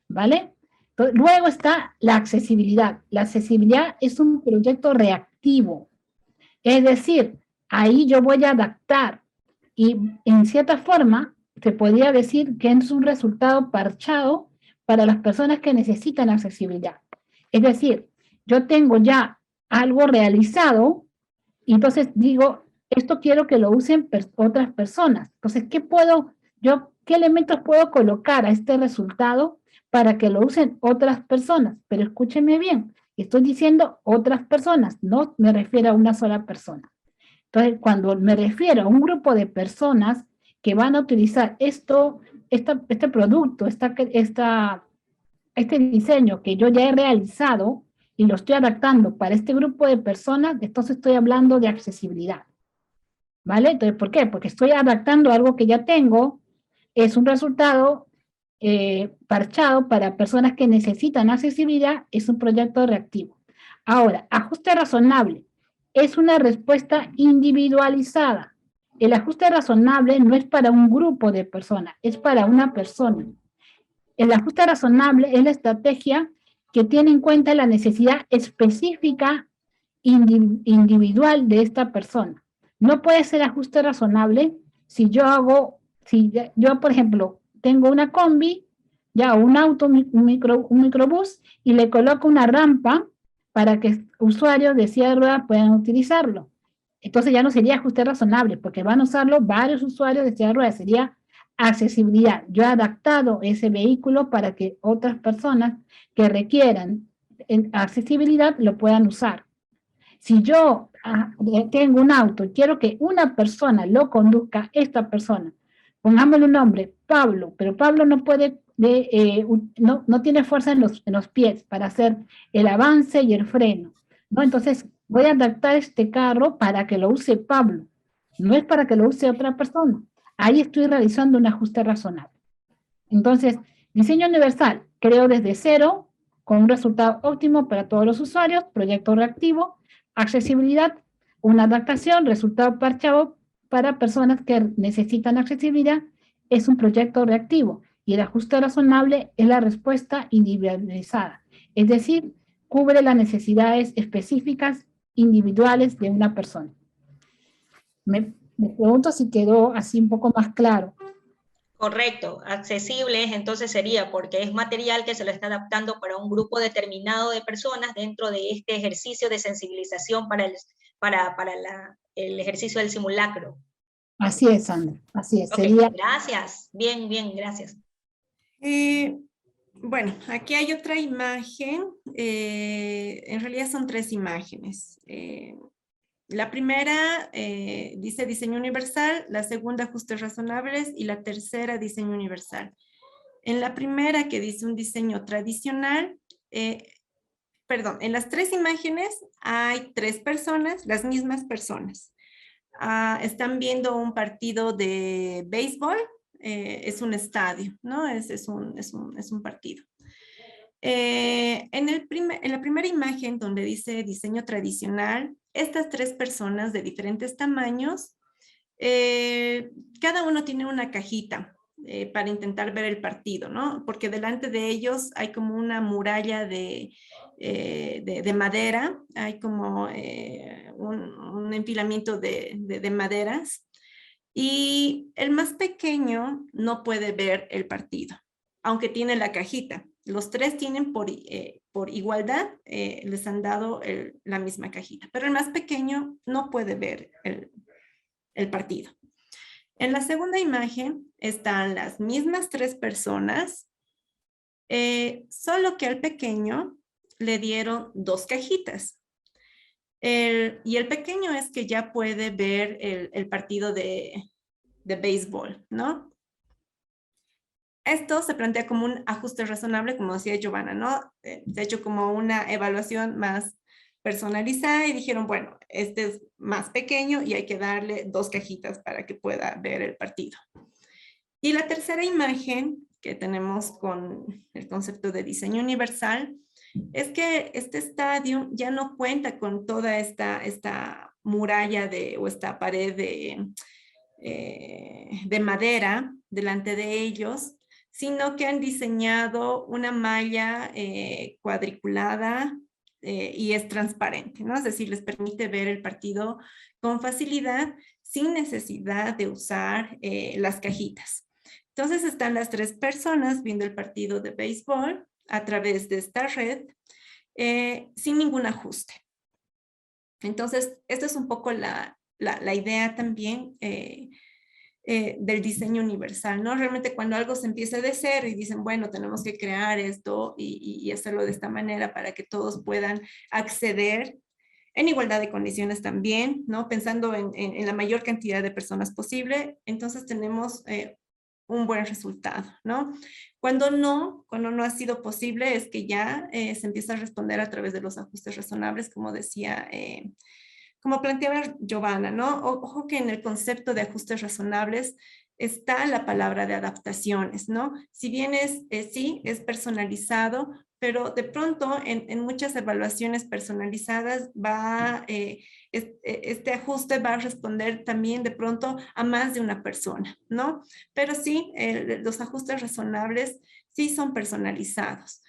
¿Vale? Entonces, luego está la accesibilidad. La accesibilidad es un proyecto reactivo. Es decir, ahí yo voy a adaptar y en cierta forma se podría decir que es un resultado parchado para las personas que necesitan accesibilidad. Es decir, yo tengo ya algo realizado y entonces digo, esto quiero que lo usen otras personas. Entonces, ¿qué elementos puedo colocar a este resultado para que lo usen otras personas? Pero escúchenme bien, estoy diciendo otras personas, no me refiero a una sola persona. Entonces, cuando me refiero a un grupo de personas que van a utilizar este producto, este diseño que yo ya he realizado y lo estoy adaptando para este grupo de personas, entonces estoy hablando de accesibilidad. ¿Vale? Entonces, ¿por qué? Porque estoy adaptando algo que ya tengo, es un resultado parchado para personas que necesitan accesibilidad, es un proyecto reactivo. Ahora, ajuste razonable es una respuesta individualizada. El ajuste razonable no es para un grupo de personas, es para una persona. El ajuste razonable es la estrategia que tiene en cuenta la necesidad específica individual de esta persona. No puede ser ajuste razonable si yo por ejemplo, tengo una combi, ya un auto, un microbús, y le coloco una rampa para que usuarios de silla de ruedas puedan utilizarlo. Entonces ya no sería ajuste razonable, porque van a usarlo varios usuarios de silla de ruedas, sería accesibilidad. Yo he adaptado ese vehículo para que otras personas que requieran accesibilidad lo puedan usar. Si yo tengo un auto y quiero que una persona lo conduzca, esta persona, pongámosle un nombre, Pablo, pero Pablo no puede, no tiene fuerza en los pies para hacer el avance y el freno, ¿no? Entonces voy a adaptar este carro para que lo use Pablo, no es para que lo use otra persona. Ahí estoy realizando un ajuste razonable. Entonces, diseño universal, creo desde cero, con un resultado óptimo para todos los usuarios, proyecto reactivo, accesibilidad, una adaptación, resultado parchado para personas que necesitan accesibilidad, es un proyecto reactivo. Y el ajuste razonable es la respuesta individualizada. Es decir, cubre las necesidades específicas individuales de una persona. Me pregunto si quedó así un poco más claro. Correcto, accesibles entonces sería porque es material que se lo está adaptando para un grupo determinado de personas dentro de este ejercicio de sensibilización para el ejercicio del simulacro. Así es, Sandra, así es. Okay, sería... Gracias, bien, gracias. Bueno, aquí hay otra imagen, en realidad son 3 imágenes. La primera dice diseño universal, la segunda ajustes razonables y la tercera diseño universal. En la primera que dice un diseño tradicional, en las 3 imágenes hay 3 personas, las mismas personas. Están viendo un partido de béisbol, es un estadio, ¿no? Es un partido. En la primera imagen donde dice diseño tradicional, estas 3 personas de diferentes tamaños, cada uno tiene una cajita para intentar ver el partido, ¿no? Porque delante de ellos hay como una muralla de madera, hay como un empilamiento de maderas, y el más pequeño no puede ver el partido, aunque tiene la cajita. Los 3 tienen por igualdad, les han dado la misma cajita, pero el más pequeño no puede ver el partido. En la segunda imagen están las mismas 3 personas, solo que al pequeño le dieron 2 cajitas. Y el pequeño es que ya puede ver el partido de béisbol, ¿no? Esto se plantea como un ajuste razonable, como decía Giovanna, ¿no? De hecho, como una evaluación más personalizada y dijeron, bueno, este es más pequeño y hay que darle 2 cajitas para que pueda ver el partido. Y la tercera imagen que tenemos con el concepto de diseño universal es que este estadio ya no cuenta con toda esta muralla o esta pared de madera delante de ellos, sino que han diseñado una malla cuadriculada y es transparente, ¿no? Es decir, les permite ver el partido con facilidad sin necesidad de usar las cajitas. Entonces están las 3 personas viendo el partido de béisbol a través de esta red sin ningún ajuste. Entonces, esta es un poco la idea también del diseño universal, ¿no? Realmente cuando algo se empieza de cero y dicen, bueno, tenemos que crear esto y hacerlo de esta manera para que todos puedan acceder, en igualdad de condiciones también, ¿no? Pensando en la mayor cantidad de personas posible, entonces tenemos un buen resultado, ¿no? Cuando no ha sido posible, es que ya se empieza a responder a través de los ajustes razonables, como decía, como planteaba Giovanna, ¿no? Ojo que en el concepto de ajustes razonables está la palabra de adaptaciones, ¿no? Si bien sí, es personalizado, pero de pronto en muchas evaluaciones personalizadas este ajuste va a responder también de pronto a más de una persona, ¿no? Pero sí, los ajustes razonables sí son personalizados.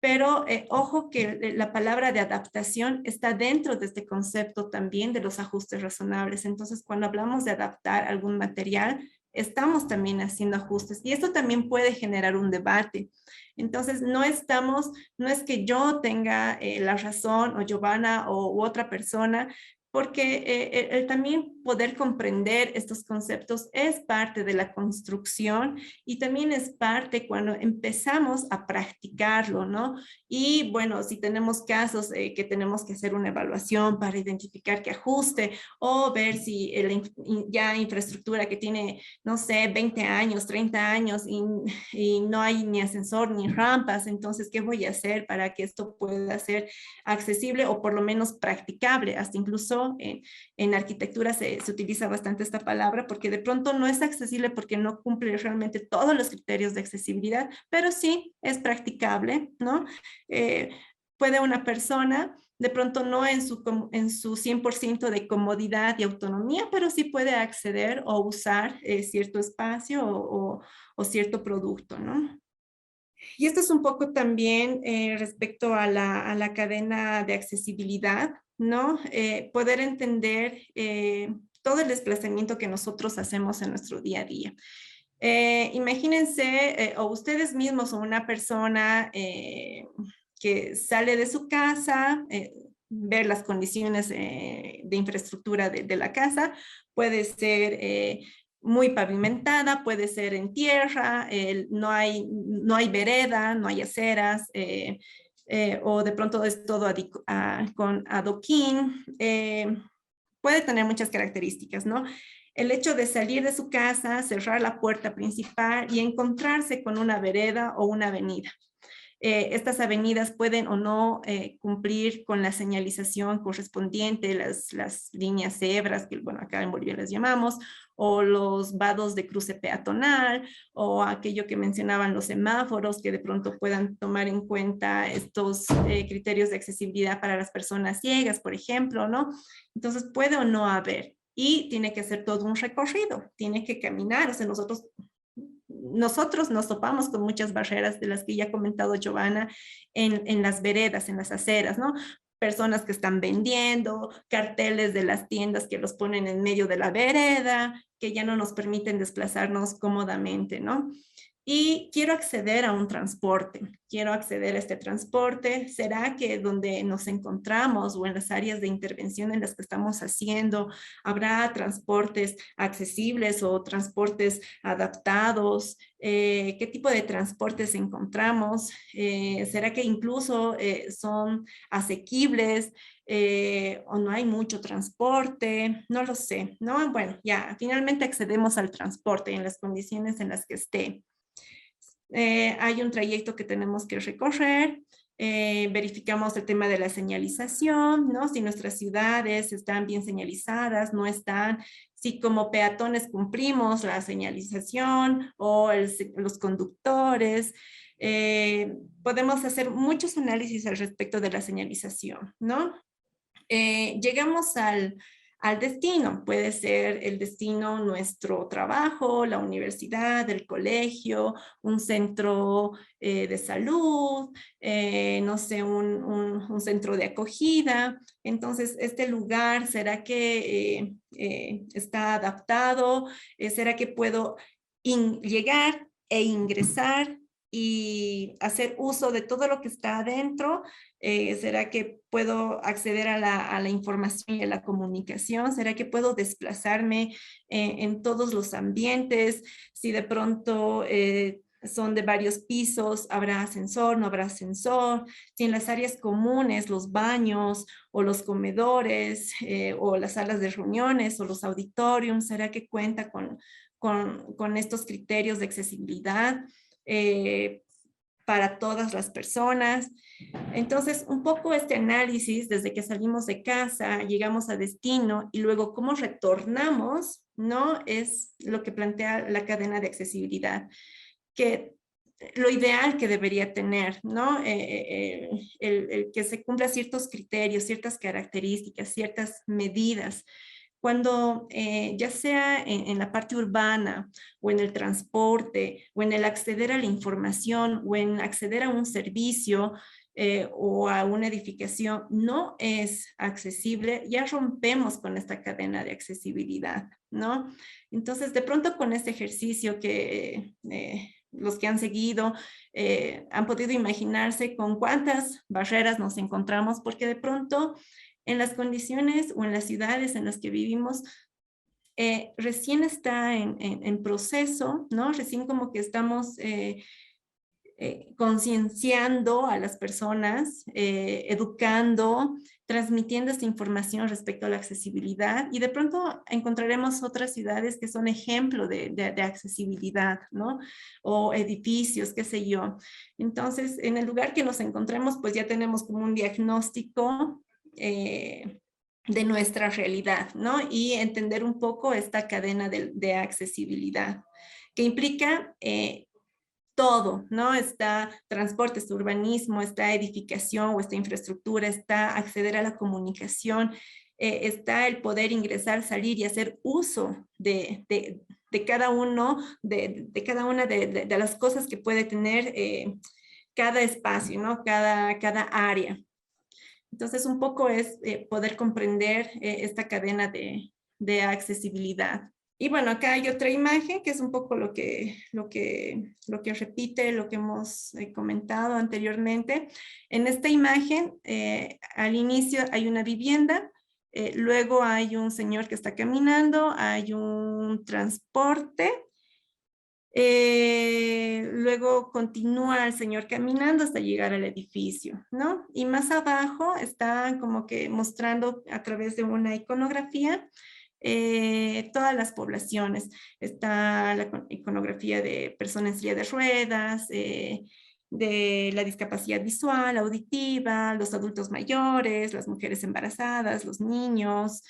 Pero ojo que la palabra de adaptación está dentro de este concepto también de los ajustes razonables. Entonces, cuando hablamos de adaptar algún material, estamos también haciendo ajustes y esto también puede generar un debate. Entonces, no es que yo tenga la razón o Giovanna u otra persona, porque el también poder comprender estos conceptos es parte de la construcción y también es parte cuando empezamos a practicarlo, ¿no? Y bueno, si tenemos casos que tenemos que hacer una evaluación para identificar qué ajuste o ver si ya infraestructura que tiene, no sé, 20 años, 30 años y no hay ni ascensor ni rampas, entonces, ¿qué voy a hacer para que esto pueda ser accesible o por lo menos practicable? Hasta incluso en arquitectura se utiliza bastante esta palabra porque de pronto no es accesible porque no cumple realmente todos los criterios de accesibilidad, pero sí es practicable, ¿no? Puede una persona, de pronto no en su 100% de comodidad y autonomía, pero sí puede acceder o usar cierto espacio o cierto producto, ¿no? Y esto es un poco también respecto a la cadena de accesibilidad, ¿no? Poder entender todo el desplazamiento que nosotros hacemos en nuestro día a día. Imagínense, o ustedes mismos o una persona que sale de su casa, ver las condiciones de infraestructura de la casa, puede ser muy pavimentada, puede ser en tierra, no hay vereda, no hay aceras, o de pronto es todo con adoquín, puede tener muchas características, ¿no? El hecho de salir de su casa, cerrar la puerta principal y encontrarse con una vereda o una avenida. Estas avenidas pueden o no cumplir con la señalización correspondiente, las líneas cebras, que bueno, acá en Bolivia las llamamos, o los vados de cruce peatonal, o aquello que mencionaban los semáforos, que de pronto puedan tomar en cuenta estos criterios de accesibilidad para las personas ciegas, por ejemplo, ¿no? Entonces puede o no haber, y tiene que hacer todo un recorrido, tiene que caminar, o sea, nosotros nos topamos con muchas barreras de las que ya ha comentado Giovanna en las veredas, en las aceras, ¿no? Personas que están vendiendo, carteles de las tiendas que los ponen en medio de la vereda, que ya no nos permiten desplazarnos cómodamente, ¿no? Y quiero acceder a un transporte, quiero acceder a este transporte. ¿Será que donde nos encontramos o en las áreas de intervención en las que estamos haciendo, habrá transportes accesibles o transportes adaptados? ¿Qué tipo de transportes encontramos? ¿Será que incluso son asequibles? ¿O no hay mucho transporte? No lo sé, ¿no? Bueno, ya finalmente accedemos al transporte en las condiciones en las que esté. Hay un trayecto que tenemos que recorrer, verificamos el tema de la señalización, ¿no? Si nuestras ciudades están bien señalizadas, no están, si como peatones cumplimos la señalización o los conductores. Podemos hacer muchos análisis al respecto de la señalización, ¿no? Llegamos al destino. Puede ser el destino nuestro trabajo, la universidad, el colegio, un centro de salud, no sé, un centro de acogida. Entonces, este lugar, ¿será que está adaptado? ¿Será que puedo llegar e ingresar y hacer uso de todo lo que está adentro? ¿Será que puedo acceder a la información y a la comunicación? ¿Será que puedo desplazarme en todos los ambientes? Si de pronto son de varios pisos, habrá ascensor, no habrá ascensor, si en las áreas comunes, los baños o los comedores o las salas de reuniones o los auditoriums, ¿será que cuenta con estos criterios de accesibilidad para todas las personas? Entonces, un poco este análisis desde que salimos de casa, llegamos a destino y luego cómo retornamos, ¿no? Es lo que plantea la cadena de accesibilidad, que lo ideal que debería tener, ¿no? El que se cumpla ciertos criterios, ciertas características, ciertas medidas. Cuando ya sea en la parte urbana o en el transporte o en el acceder a la información o en acceder a un servicio o a una edificación no es accesible, ya rompemos con esta cadena de accesibilidad, ¿no? Entonces, de pronto con este ejercicio que los que han seguido han podido imaginarse con cuántas barreras nos encontramos, porque de pronto en las condiciones o en las ciudades en las que vivimos, recién está en proceso, ¿no? Recién como que estamos concienciando a las personas, educando, transmitiendo esta información respecto a la accesibilidad, y de pronto encontraremos otras ciudades que son ejemplo de accesibilidad, ¿no? O edificios, qué sé yo. Entonces, en el lugar que nos encontremos, pues ya tenemos como un diagnóstico de nuestra realidad, ¿no? Y entender un poco esta cadena de accesibilidad, que implica todo, ¿no? Está transporte, está urbanismo, está edificación o está infraestructura, está acceder a la comunicación, está el poder ingresar, salir y hacer uso de cada uno, de cada una de las cosas que puede tener cada espacio, ¿no? Cada área. Entonces, un poco es poder comprender esta cadena de accesibilidad. Y bueno, acá hay otra imagen que es un poco lo que repite lo que hemos comentado anteriormente. En esta imagen, al inicio hay una vivienda, luego hay un señor que está caminando, hay un transporte, luego continúa el señor caminando hasta llegar al edificio, ¿no? Y más abajo está como que mostrando a través de una iconografía todas las poblaciones. Está la iconografía de personas en silla de ruedas, de la discapacidad visual, auditiva, los adultos mayores, las mujeres embarazadas, los niños,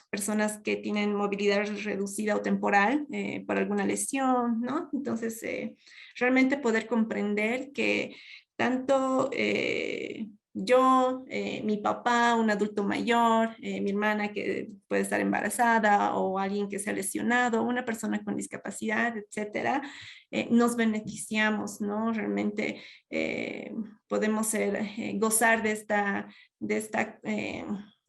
personas que tienen movilidad reducida o temporal por alguna lesión, ¿no? Entonces, realmente poder comprender que tanto yo, mi papá, un adulto mayor, mi hermana que puede estar embarazada o alguien que se ha lesionado, una persona con discapacidad, etcétera, nos beneficiamos, ¿no? Realmente podemos gozar de esta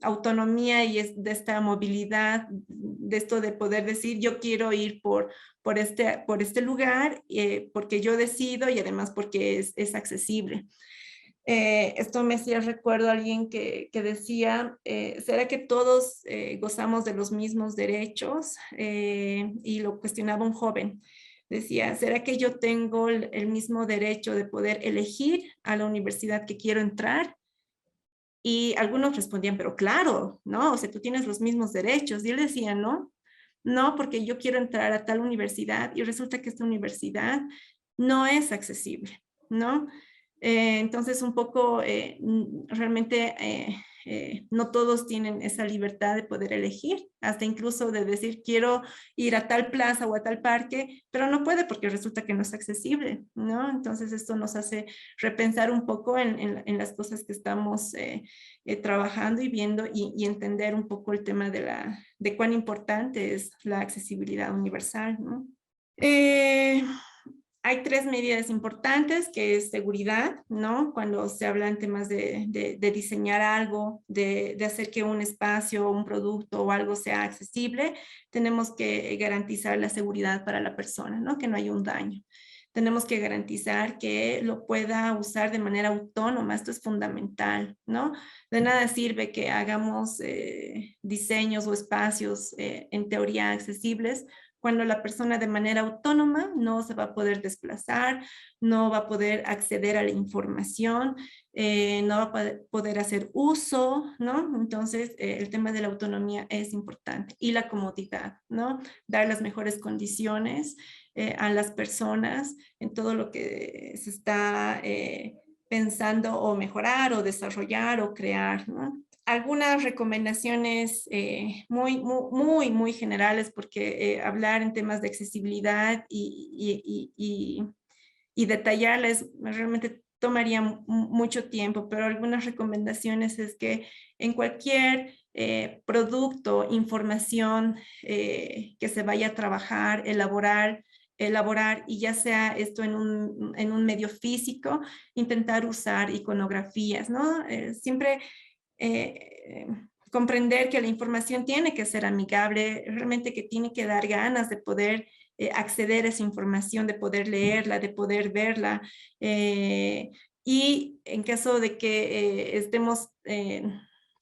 autonomía y de esta movilidad, de esto de poder decir yo quiero ir por este lugar porque yo decido y además porque es accesible. Esto me hacía recuerdo a alguien que decía, ¿será que todos gozamos de los mismos derechos? Y lo cuestionaba un joven. Decía, ¿será que yo tengo el mismo derecho de poder elegir a la universidad que quiero entrar? Y algunos respondían, pero claro, ¿no? O sea, tú tienes los mismos derechos. Y él decía, no, porque yo quiero entrar a tal universidad y resulta que esta universidad no es accesible, ¿no? Entonces, un poco, realmente no todos tienen esa libertad de poder elegir, hasta incluso de decir, quiero ir a tal plaza o a tal parque, pero no puede porque resulta que no es accesible, ¿no? Entonces, esto nos hace repensar un poco en las cosas que estamos trabajando y viendo y entender un poco el tema de cuán importante es la accesibilidad universal, ¿no? Hay 3 medidas importantes, que es seguridad, ¿no? Cuando se habla en temas de diseñar algo, de hacer que un espacio, un producto o algo sea accesible, tenemos que garantizar la seguridad para la persona, ¿no? Que no haya un daño. Tenemos que garantizar que lo pueda usar de manera autónoma, esto es fundamental, ¿no? De nada sirve que hagamos diseños o espacios en teoría accesibles, cuando la persona de manera autónoma no se va a poder desplazar, no va a poder acceder a la información, no va a poder hacer uso, ¿no? Entonces, el tema de la autonomía es importante. Y la comodidad, ¿no? Dar las mejores condiciones a las personas en todo lo que se está pensando o mejorar o desarrollar o crear, ¿no? Algunas recomendaciones muy generales, porque hablar en temas de accesibilidad y detallarles realmente tomaría mucho tiempo, pero algunas recomendaciones es que en cualquier producto, información que se vaya a trabajar, elaborar, y ya sea esto en un medio físico, intentar usar iconografías, ¿no? Siempre comprender que la información tiene que ser amigable, realmente que tiene que dar ganas de poder acceder a esa información, de poder leerla, de poder verla. Y en caso de que estemos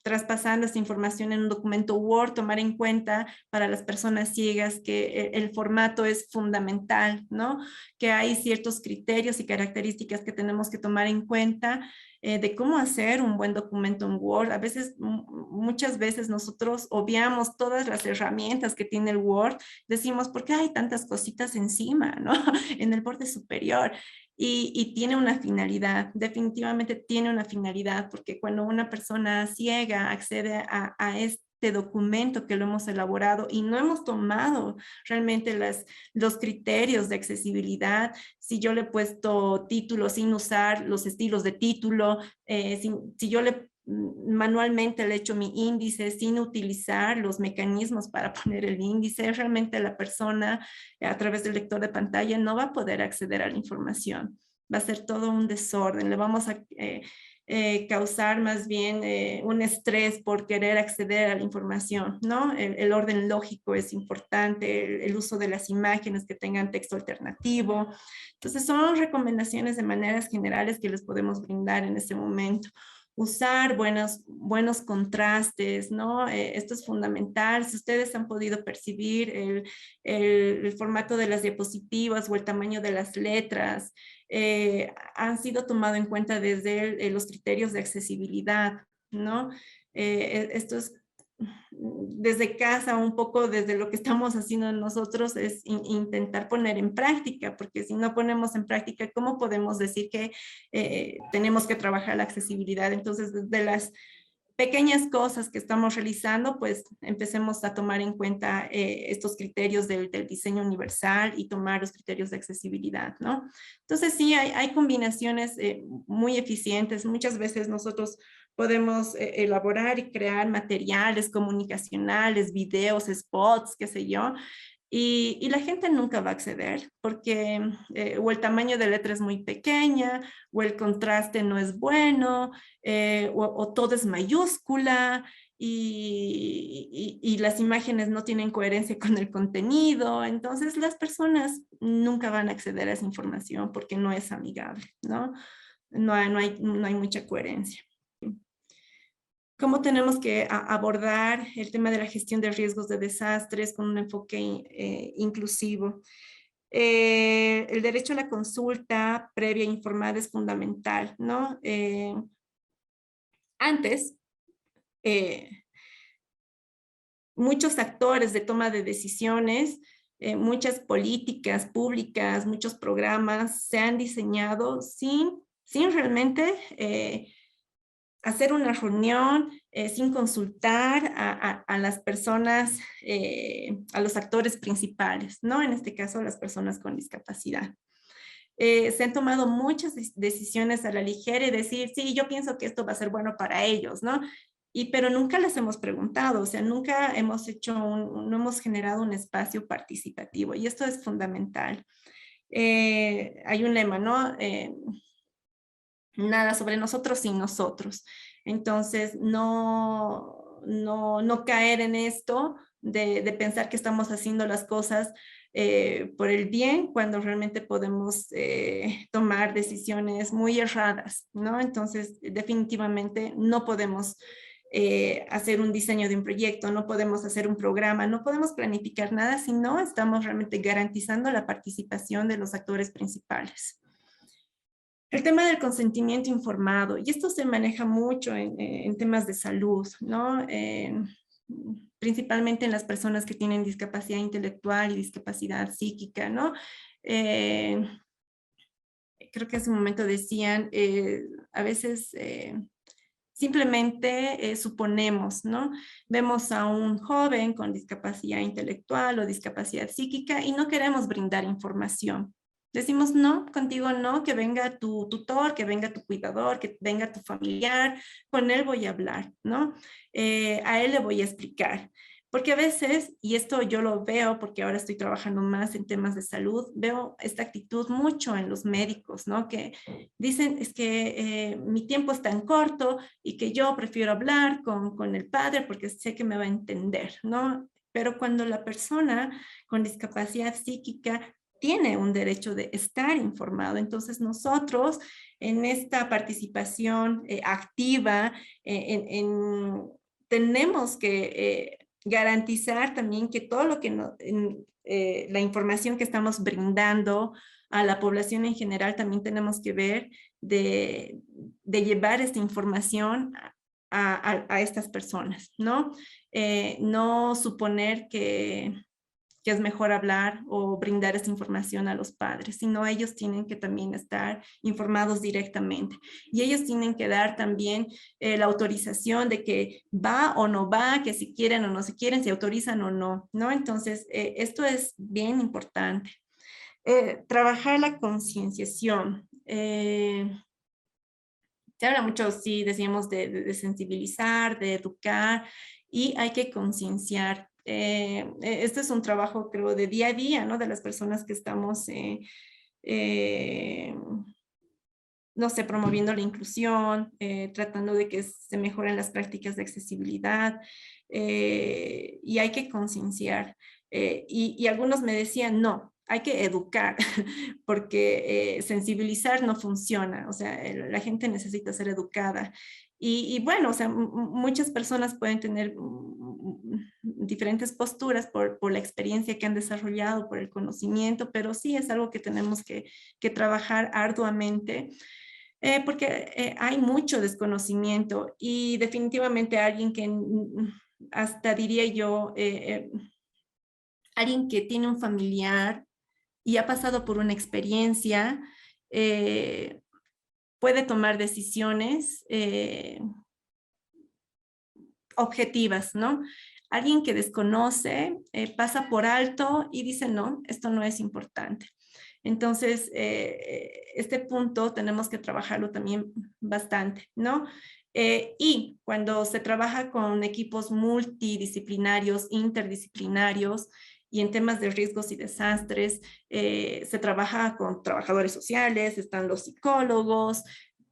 traspasando esta información en un documento Word, tomar en cuenta para las personas ciegas que el formato es fundamental, ¿no? Que hay ciertos criterios y características que tenemos que tomar en cuenta de cómo hacer un buen documento en Word. A veces, muchas veces nosotros obviamos todas las herramientas que tiene el Word, decimos, ¿por qué hay tantas cositas encima, ¿no? En el borde superior. Y tiene una finalidad, definitivamente tiene una finalidad, porque cuando una persona ciega accede a este documento que lo hemos elaborado y no hemos tomado realmente los criterios de accesibilidad, si yo le he puesto título sin usar los estilos de título, si yo manualmente le he hecho mi índice sin utilizar los mecanismos para poner el índice, realmente la persona a través del lector de pantalla no va a poder acceder a la información. Va a ser todo un desorden, le vamos a causar más bien un estrés por querer acceder a la información, ¿no? El orden lógico es importante, el uso de las imágenes que tengan texto alternativo. Entonces son recomendaciones de maneras generales que les podemos brindar en este momento. Usar buenos contrastes, ¿no? Esto es fundamental. Si ustedes han podido percibir el formato de las diapositivas o el tamaño de las letras, han sido tomados en cuenta desde los criterios de accesibilidad, ¿no? Esto es desde casa, un poco desde lo que estamos haciendo nosotros, es intentar poner en práctica, porque si no ponemos en práctica, ¿cómo podemos decir que tenemos que trabajar la accesibilidad? Entonces, desde las pequeñas cosas que estamos realizando, pues empecemos a tomar en cuenta estos criterios del diseño universal y tomar los criterios de accesibilidad, ¿no? Entonces sí, hay combinaciones muy eficientes. Muchas veces nosotros podemos elaborar y crear materiales comunicacionales, videos, spots, qué sé yo, y la gente nunca va a acceder porque o el tamaño de letra es muy pequeña, o el contraste no es bueno, o todo es mayúscula y las imágenes no tienen coherencia con el contenido. Entonces las personas nunca van a acceder a esa información porque no es amigable, ¿no? No hay mucha coherencia. ¿Cómo tenemos que abordar el tema de la gestión de riesgos de desastres con un enfoque inclusivo? El derecho a la consulta previa e informada es fundamental, ¿no? Antes, muchos actores de toma de decisiones, muchas políticas públicas, muchos programas se han diseñado sin realmente hacer una reunión sin consultar a las personas, a los actores principales, ¿no? En este caso, las personas con discapacidad. Se han tomado muchas decisiones a la ligera y decir, sí, yo pienso que esto va a ser bueno para ellos, ¿no? Pero nunca les hemos preguntado, o sea, nunca hemos no hemos generado un espacio participativo y esto es fundamental. Hay un lema, ¿no? Nada sobre nosotros sin nosotros. Entonces, no caer en esto de pensar que estamos haciendo las cosas por el bien cuando realmente podemos tomar decisiones muy erradas, ¿no? Entonces, definitivamente no podemos hacer un diseño de un proyecto, no podemos hacer un programa, no podemos planificar nada si no estamos realmente garantizando la participación de los actores principales. El tema del consentimiento informado, y esto se maneja mucho en temas de salud, ¿no? Principalmente en las personas que tienen discapacidad intelectual y discapacidad psíquica, ¿no? Creo que hace un momento decían, a veces simplemente suponemos, ¿no? Vemos a un joven con discapacidad intelectual o discapacidad psíquica y no queremos brindar información. Decimos, no, contigo no, que venga tu tutor, que venga tu cuidador, que venga tu familiar, con él voy a hablar, ¿no? A él le voy a explicar. Porque a veces, y esto yo lo veo porque ahora estoy trabajando más en temas de salud, veo esta actitud mucho en los médicos, ¿no? Que dicen, es que mi tiempo es tan corto y que yo prefiero hablar con el padre porque sé que me va a entender, ¿no? Pero cuando la persona con discapacidad psíquica tiene un derecho de estar informado, entonces nosotros en esta participación activa tenemos que garantizar también que todo lo que la información que estamos brindando a la población en general también tenemos que ver de llevar esta información a estas personas, ¿no? No suponer que es mejor hablar o brindar esa información a los padres, sino ellos tienen que también estar informados directamente. Y ellos tienen que dar también la autorización de que va o no va, que si quieren o no se quieren, si autorizan o no, ¿no? Entonces, esto es bien importante. Trabajar la concienciación. Se habla mucho, sí, decíamos, de sensibilizar, de educar, y hay que concienciar. Este es un trabajo, creo, de día a día, ¿no? De las personas que estamos, no sé, promoviendo la inclusión, tratando de que se mejoren las prácticas de accesibilidad, y hay que concienciar. Y algunos me decían, no, hay que educar, porque sensibilizar no funciona, o sea, la gente necesita ser educada. Y bueno, o sea, muchas personas pueden tener diferentes posturas por la experiencia que han desarrollado, por el conocimiento, pero sí es algo que tenemos que trabajar arduamente, porque hay mucho desconocimiento y definitivamente alguien que hasta diría yo, alguien que tiene un familiar y ha pasado por una experiencia, puede tomar decisiones objetivas, ¿no? Alguien que desconoce, pasa por alto y dice, no, esto no es importante. Entonces, este punto tenemos que trabajarlo también bastante, ¿no? Y cuando se trabaja con equipos multidisciplinarios, interdisciplinarios, y en temas de riesgos y desastres, se trabaja con trabajadores sociales, están los psicólogos,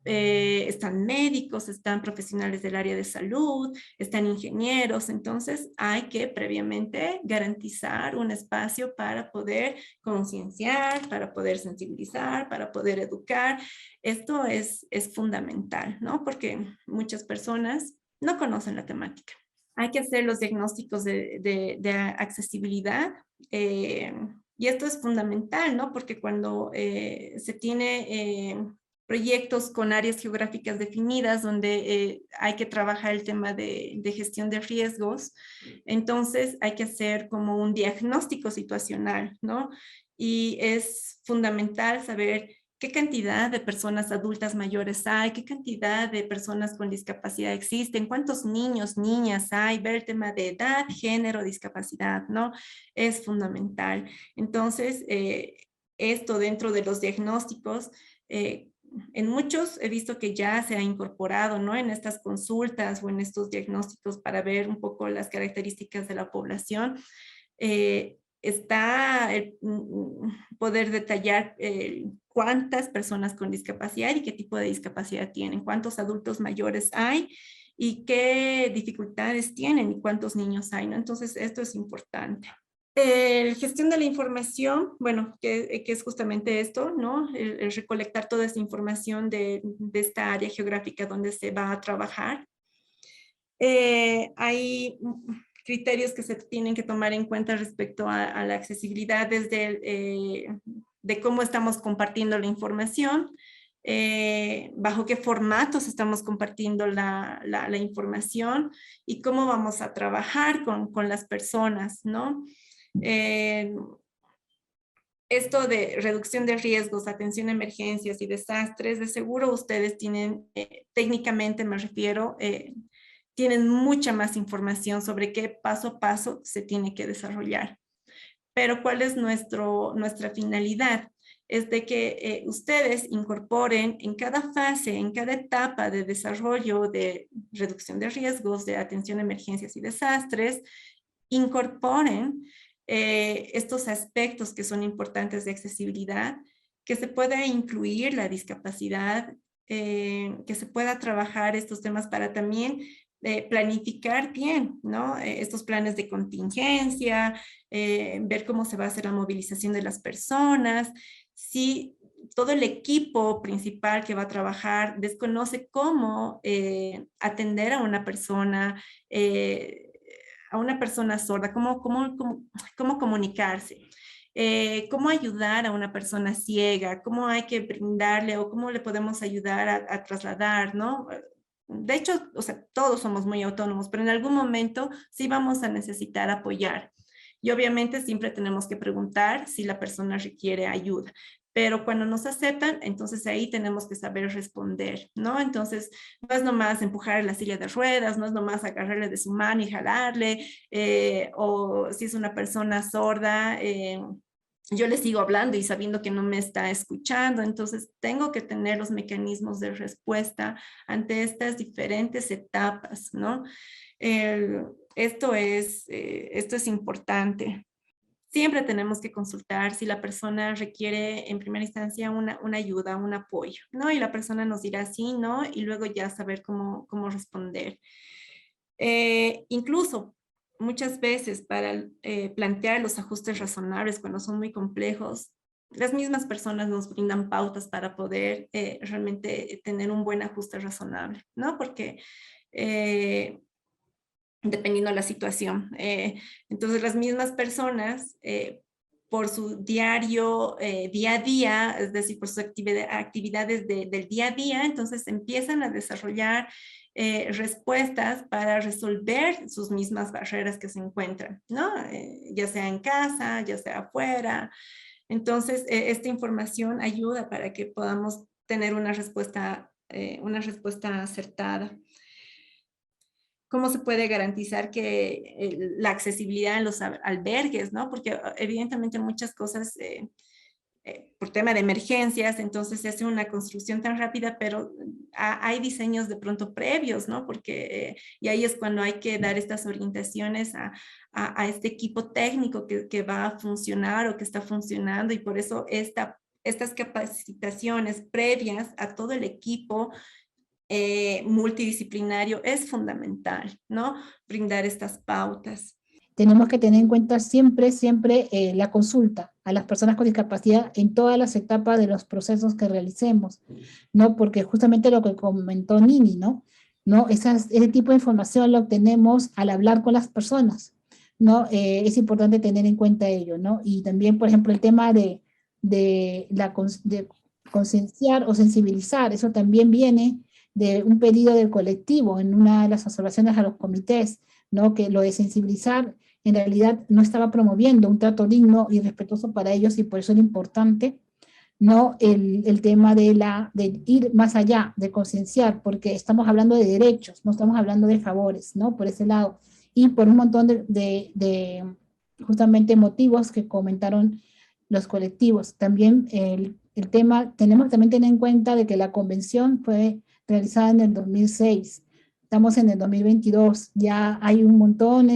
están médicos, están profesionales del área de salud, están ingenieros, entonces hay que previamente garantizar un espacio para poder concienciar, para poder sensibilizar, para poder educar. Esto es fundamental, ¿no? Porque muchas personas no conocen la temática. Hay que hacer los diagnósticos de accesibilidad, y esto es fundamental, ¿no? Porque cuando se tiene proyectos con áreas geográficas definidas donde hay que trabajar el tema de gestión de riesgos, entonces hay que hacer como un diagnóstico situacional, ¿no? Y es fundamental saber qué cantidad de personas adultas mayores hay, qué cantidad de personas con discapacidad existen, cuántos niños, niñas hay, ver el tema de edad, género, discapacidad, ¿no? Es fundamental. Entonces, esto dentro de los diagnósticos, en muchos he visto que ya se ha incorporado, ¿no? En estas consultas o en estos diagnósticos para ver un poco las características de la población. Está el poder detallar cuántas personas con discapacidad y qué tipo de discapacidad tienen, cuántos adultos mayores hay y qué dificultades tienen y cuántos niños hay, ¿no? Entonces, esto es importante. Gestión de la información, bueno, que es justamente esto, ¿no? El recolectar toda esta información de esta área geográfica donde se va a trabajar. Hay criterios que se tienen que tomar en cuenta respecto a la accesibilidad desde de cómo estamos compartiendo la información, bajo qué formatos estamos compartiendo la información y cómo vamos a trabajar con las personas, ¿no? Esto de reducción de riesgos, atención a emergencias y desastres, de seguro ustedes tienen, técnicamente me refiero, tienen mucha más información sobre qué paso a paso se tiene que desarrollar. Pero ¿cuál es nuestra finalidad? Es de que ustedes incorporen en cada fase, en cada etapa de desarrollo de reducción de riesgos, de atención a emergencias y desastres, incorporen estos aspectos que son importantes de accesibilidad, que se pueda incluir la discapacidad, que se pueda trabajar estos temas para también planificar bien, ¿no? Estos planes de contingencia, ver cómo se va a hacer la movilización de las personas, si todo el equipo principal que va a trabajar desconoce cómo atender a una persona sorda, cómo comunicarse, cómo ayudar a una persona ciega, cómo hay que brindarle o cómo le podemos ayudar a trasladar, ¿no? De hecho, o sea, todos somos muy autónomos, pero en algún momento sí vamos a necesitar apoyar. Y obviamente siempre tenemos que preguntar si la persona requiere ayuda. Pero cuando nos aceptan, entonces ahí tenemos que saber responder, ¿no? Entonces, no es nomás empujar la silla de ruedas, no es nomás agarrarle de su mano y jalarle, o si es una persona sorda, yo le sigo hablando y sabiendo que no me está escuchando, entonces tengo que tener los mecanismos de respuesta ante estas diferentes etapas, ¿no? Esto es importante. Siempre tenemos que consultar si la persona requiere en primera instancia una ayuda, un apoyo, ¿no? Y la persona nos dirá sí, no, y luego ya saber cómo responder. Incluso muchas veces para plantear los ajustes razonables cuando son muy complejos, las mismas personas nos brindan pautas para poder realmente tener un buen ajuste razonable, ¿no? Porque dependiendo de la situación. Entonces, las mismas personas, por su diario, día a día, es decir, por sus actividades del día a día, entonces empiezan a desarrollar respuestas para resolver sus mismas barreras que se encuentran, ¿no? Ya sea en casa, ya sea afuera. Entonces, esta información ayuda para que podamos tener una respuesta acertada. ¿Cómo se puede garantizar que la accesibilidad en los albergues, ¿no? Porque evidentemente muchas cosas, por tema de emergencias, entonces se hace una construcción tan rápida, pero hay diseños de pronto previos, ¿no? Porque, y ahí es cuando hay que dar estas orientaciones a este equipo técnico que va a funcionar o que está funcionando, y por eso estas capacitaciones previas a todo el equipo multidisciplinario es fundamental, ¿no? Brindar estas pautas. Tenemos que tener en cuenta siempre la consulta a las personas con discapacidad en todas las etapas de los procesos que realicemos, ¿no? Porque justamente lo que comentó Nini, ¿no? Ese tipo de información lo obtenemos al hablar con las personas, ¿no? Es importante tener en cuenta ello, ¿no? Y también, por ejemplo, el tema de concienciar o sensibilizar, eso también viene de un pedido del colectivo en una de las observaciones a los comités, ¿no? Que lo de sensibilizar en realidad no estaba promoviendo un trato digno y respetuoso para ellos, y por eso era importante, ¿no? El tema de ir más allá, de concienciar, porque estamos hablando de derechos, no estamos hablando de favores, ¿no? Por ese lado. Y por un montón de justamente motivos que comentaron los colectivos. También el tema, tenemos que también tener en cuenta de que la convención fue realizada en el 2006. Estamos en el 2022, ya hay un montón,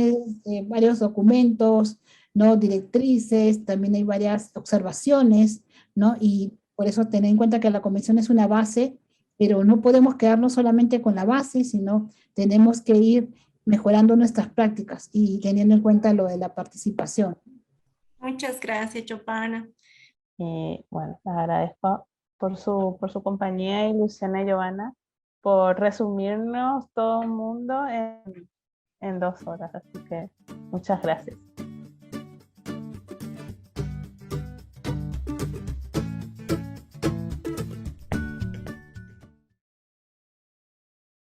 varios documentos, ¿no? Directrices, también hay varias observaciones, ¿no? Y por eso tener en cuenta que la convención es una base, pero no podemos quedarnos solamente con la base, sino tenemos que ir mejorando nuestras prácticas y teniendo en cuenta lo de la participación. Muchas gracias, Chopana. Bueno, les agradezco por su compañía, y Luciana y Giovanna. por resumirnos todo el mundo en 2 horas. Así que muchas gracias.